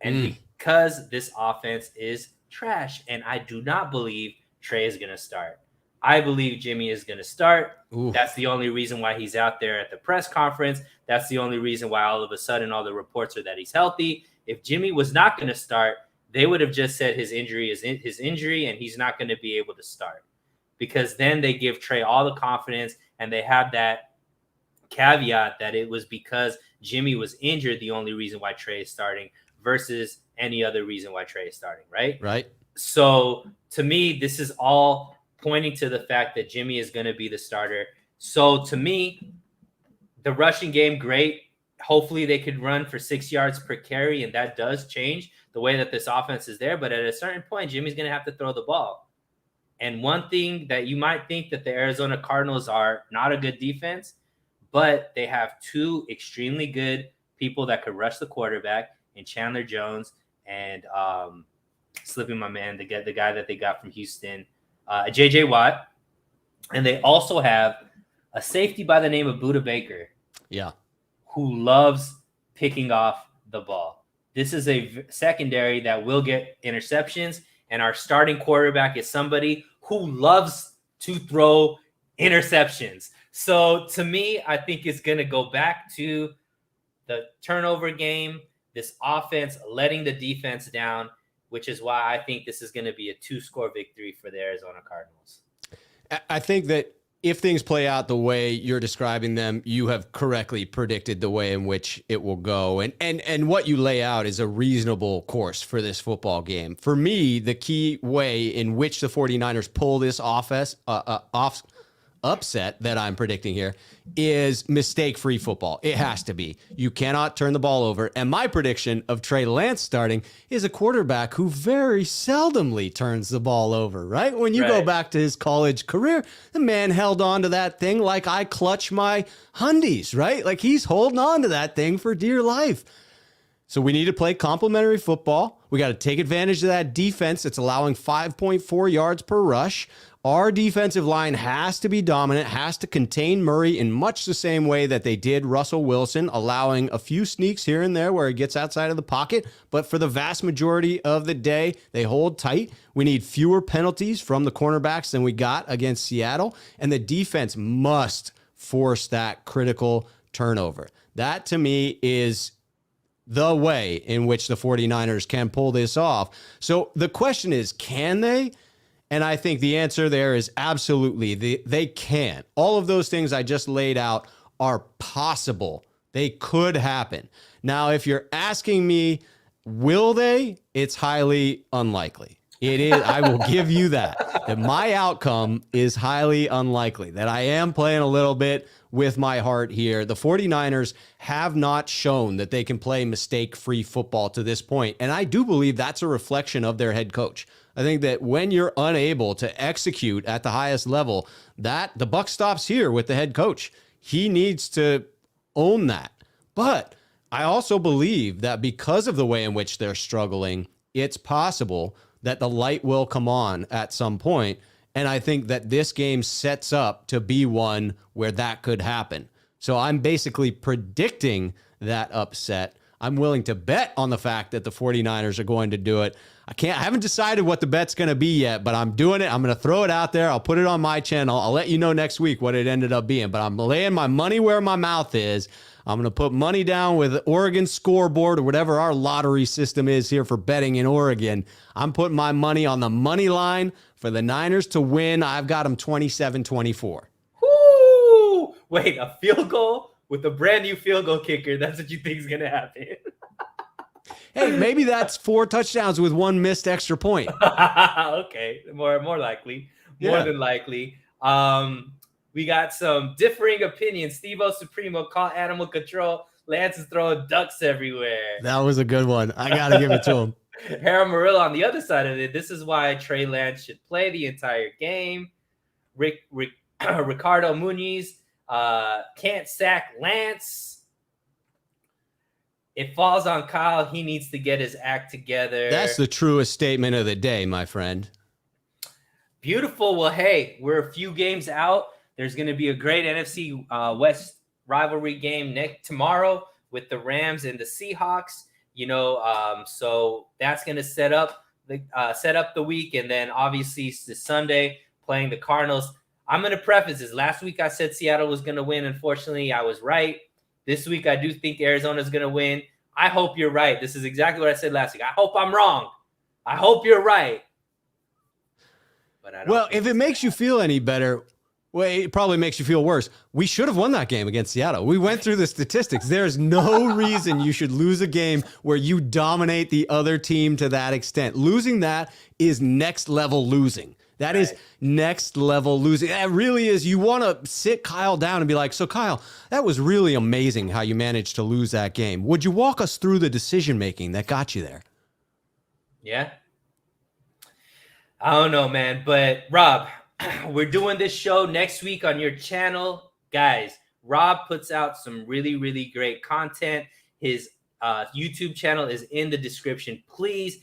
A: And because this offense is trash, and I do not believe Trey is going to start. I believe Jimmy is going to start. Ooh. That's the only reason why he's out there at the press conference. That's the only reason why all of a sudden all the reports are that he's healthy. If Jimmy was not going to start, they would have just said his injury is his injury and he's not going to be able to start. Because then they give Trey all the confidence and they have that caveat that it was because Jimmy was injured the only reason why Trey is starting versus any other reason why Trey is starting, right?
B: Right.
A: So to me, this is all pointing to the fact that Jimmy is going to be the starter. So to me, the rushing game, great. Hopefully they could run for 6 yards per carry, and that does change the way that this offense is there. But at a certain point, Jimmy's going to have to throw the ball. And one thing that you might think that the Arizona Cardinals are not a good defense, but they have two extremely good people that could rush the quarterback in Chandler Jones and slipping my man, the guy that they got from Houston, J.J. Watt. And they also have a safety by the name of Budda Baker.
B: Yeah.
A: Who loves picking off the ball. This is a secondary that will get interceptions, and our starting quarterback is somebody who loves to throw interceptions. So to me, I think it's going to go back to the turnover game, this offense letting the defense down, which is why I think this is going to be a 2-score victory for the Arizona Cardinals.
B: I think that if things play out the way you're describing them, you have correctly predicted the way in which it will go. And what you lay out is a reasonable course for this football game. For me, the key way in which the 49ers pull this upset that I'm predicting here is mistake-free football. It has to be. You cannot turn the ball over. And my prediction of Trey Lance starting is a quarterback who very seldomly turns the ball over, right? When you go back to his college career, the man held on to that thing like I clutch my Hundies, right? Like he's holding on to that thing for dear life. So we need to play complementary football. We got to take advantage of that defense that's allowing 5.4 yards per rush. Our defensive line has to be dominant, has to contain Murray in much the same way that they did Russell Wilson, allowing a few sneaks here and there where he gets outside of the pocket. But for the vast majority of the day, they hold tight. We need fewer penalties from the cornerbacks than we got against Seattle. And the defense must force that critical turnover. That, to me, is the way in which the 49ers can pull this off. So the question is, can they? And I think the answer there is absolutely. They can. All of those things I just laid out are possible. They could happen. Now, if you're asking me, will they? It's highly unlikely. It is. I will give you that my outcome is highly unlikely, that I am playing a little bit with my heart here. The 49ers have not shown that they can play mistake-free football to this point. And I do believe that's a reflection of their head coach. I think that when you're unable to execute at the highest level, that the buck stops here with the head coach. He needs to own that. But I also believe that because of the way in which they're struggling, it's possible that the light will come on at some point. And I think that this game sets up to be one where that could happen. So I'm basically predicting that upset. I'm willing to bet on the fact that the 49ers are going to do it. I haven't decided what the bet's going to be yet, but I'm doing it. I'm going to throw it out there. I'll put it on my channel. I'll let you know next week what it ended up being, but I'm laying my money where my mouth is. I'm going to put money down with Oregon Scoreboard or whatever our lottery system is here for betting in Oregon. I'm putting my money on the money line for the Niners to win. I've got them 27-24.
A: Woo! Wait, a field goal with a brand new field goal kicker. That's what you think is going to happen.
B: Hey, maybe that's 4 touchdowns with 1 missed extra point.
A: Okay, more likely, more than likely. We got some differing opinions. Steve-O Supremo, call animal control. Lance is throwing ducks everywhere.
B: That was a good one. I got to give it to him.
A: Harold Murillo on the other side of it. This is why Trey Lance should play the entire game. Ricardo Muniz can't sack Lance. It falls on Kyle. He needs to get his act together.
B: That's the truest statement of the day, my friend.
A: Beautiful. Well, hey, we're a few games out. There's going to be a great NFC West rivalry game tomorrow with the Rams and the Seahawks. So that's going to set up the week, and then obviously the Sunday playing the Cardinals. I'm going to preface this. Last week I said Seattle was going to win. Unfortunately, I was right. This week I do think Arizona is going to win. I hope you're right. This is exactly what I said last week. I hope I'm wrong. I hope you're right. But I don't. Well,
B: if it makes you feel any better, well, it probably makes you feel worse. We should have won that game against Seattle. We went through the statistics. There's no reason you should lose a game where you dominate the other team to that extent. Losing that is next level losing. That is next level losing. That really is. You want to sit Kyle down and be like, so Kyle, that was really amazing how you managed to lose that game. Would you walk us through the decision-making that got you there?
A: Yeah. I don't know, man. But Rob, we're doing this show next week on your channel. Guys, Rob puts out some really, really great content. His YouTube channel is in the description. Please,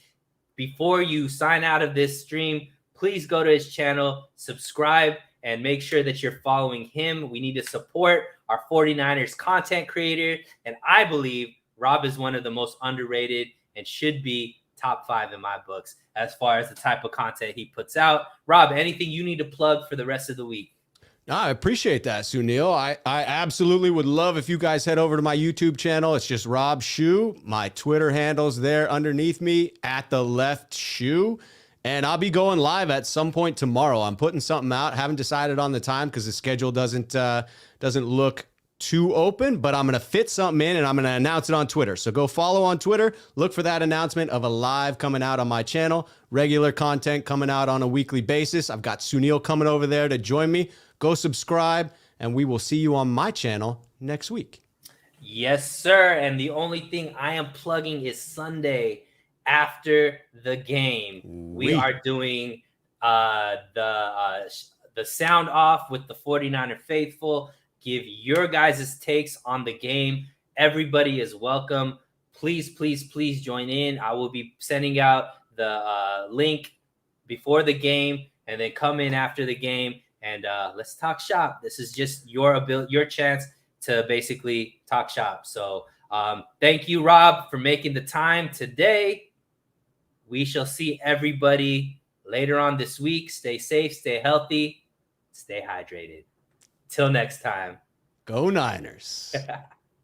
A: before you sign out of this stream, please go to his channel, subscribe, and make sure that you're following him. We need to support our 49ers content creator. And I believe Rob is one of the most underrated and should be top 5 in my books as far as the type of content he puts out. Rob, anything you need to plug for the rest of the week?
B: No, I appreciate that, Sunil. I absolutely would love if you guys head over to my YouTube channel. It's just Rob Shoe. My Twitter handle's there underneath me, @TheLeftShoe. And I'll be going live at some point tomorrow. I'm putting something out. Haven't decided on the time because the schedule doesn't look too open, but I'm going to fit something in and I'm going to announce it on Twitter. So go follow on Twitter. Look for that announcement of a live coming out on my channel. Regular content coming out on a weekly basis. I've got Sunil coming over there to join me. Go subscribe, and we will see you on my channel next week.
A: Yes, sir. And the only thing I am plugging is Sunday after the game. We are doing the sound off with the 49er faithful. Give your guys' takes on the game. Everybody is welcome. Please, please, please join in. I will be sending out the link before the game, and then come in after the game, and let's talk shop. This is just your chance to basically talk shop. So thank you, Rob, for making the time today. We shall see everybody later on this week. Stay safe, stay healthy, stay hydrated. Till next time.
B: Go Niners.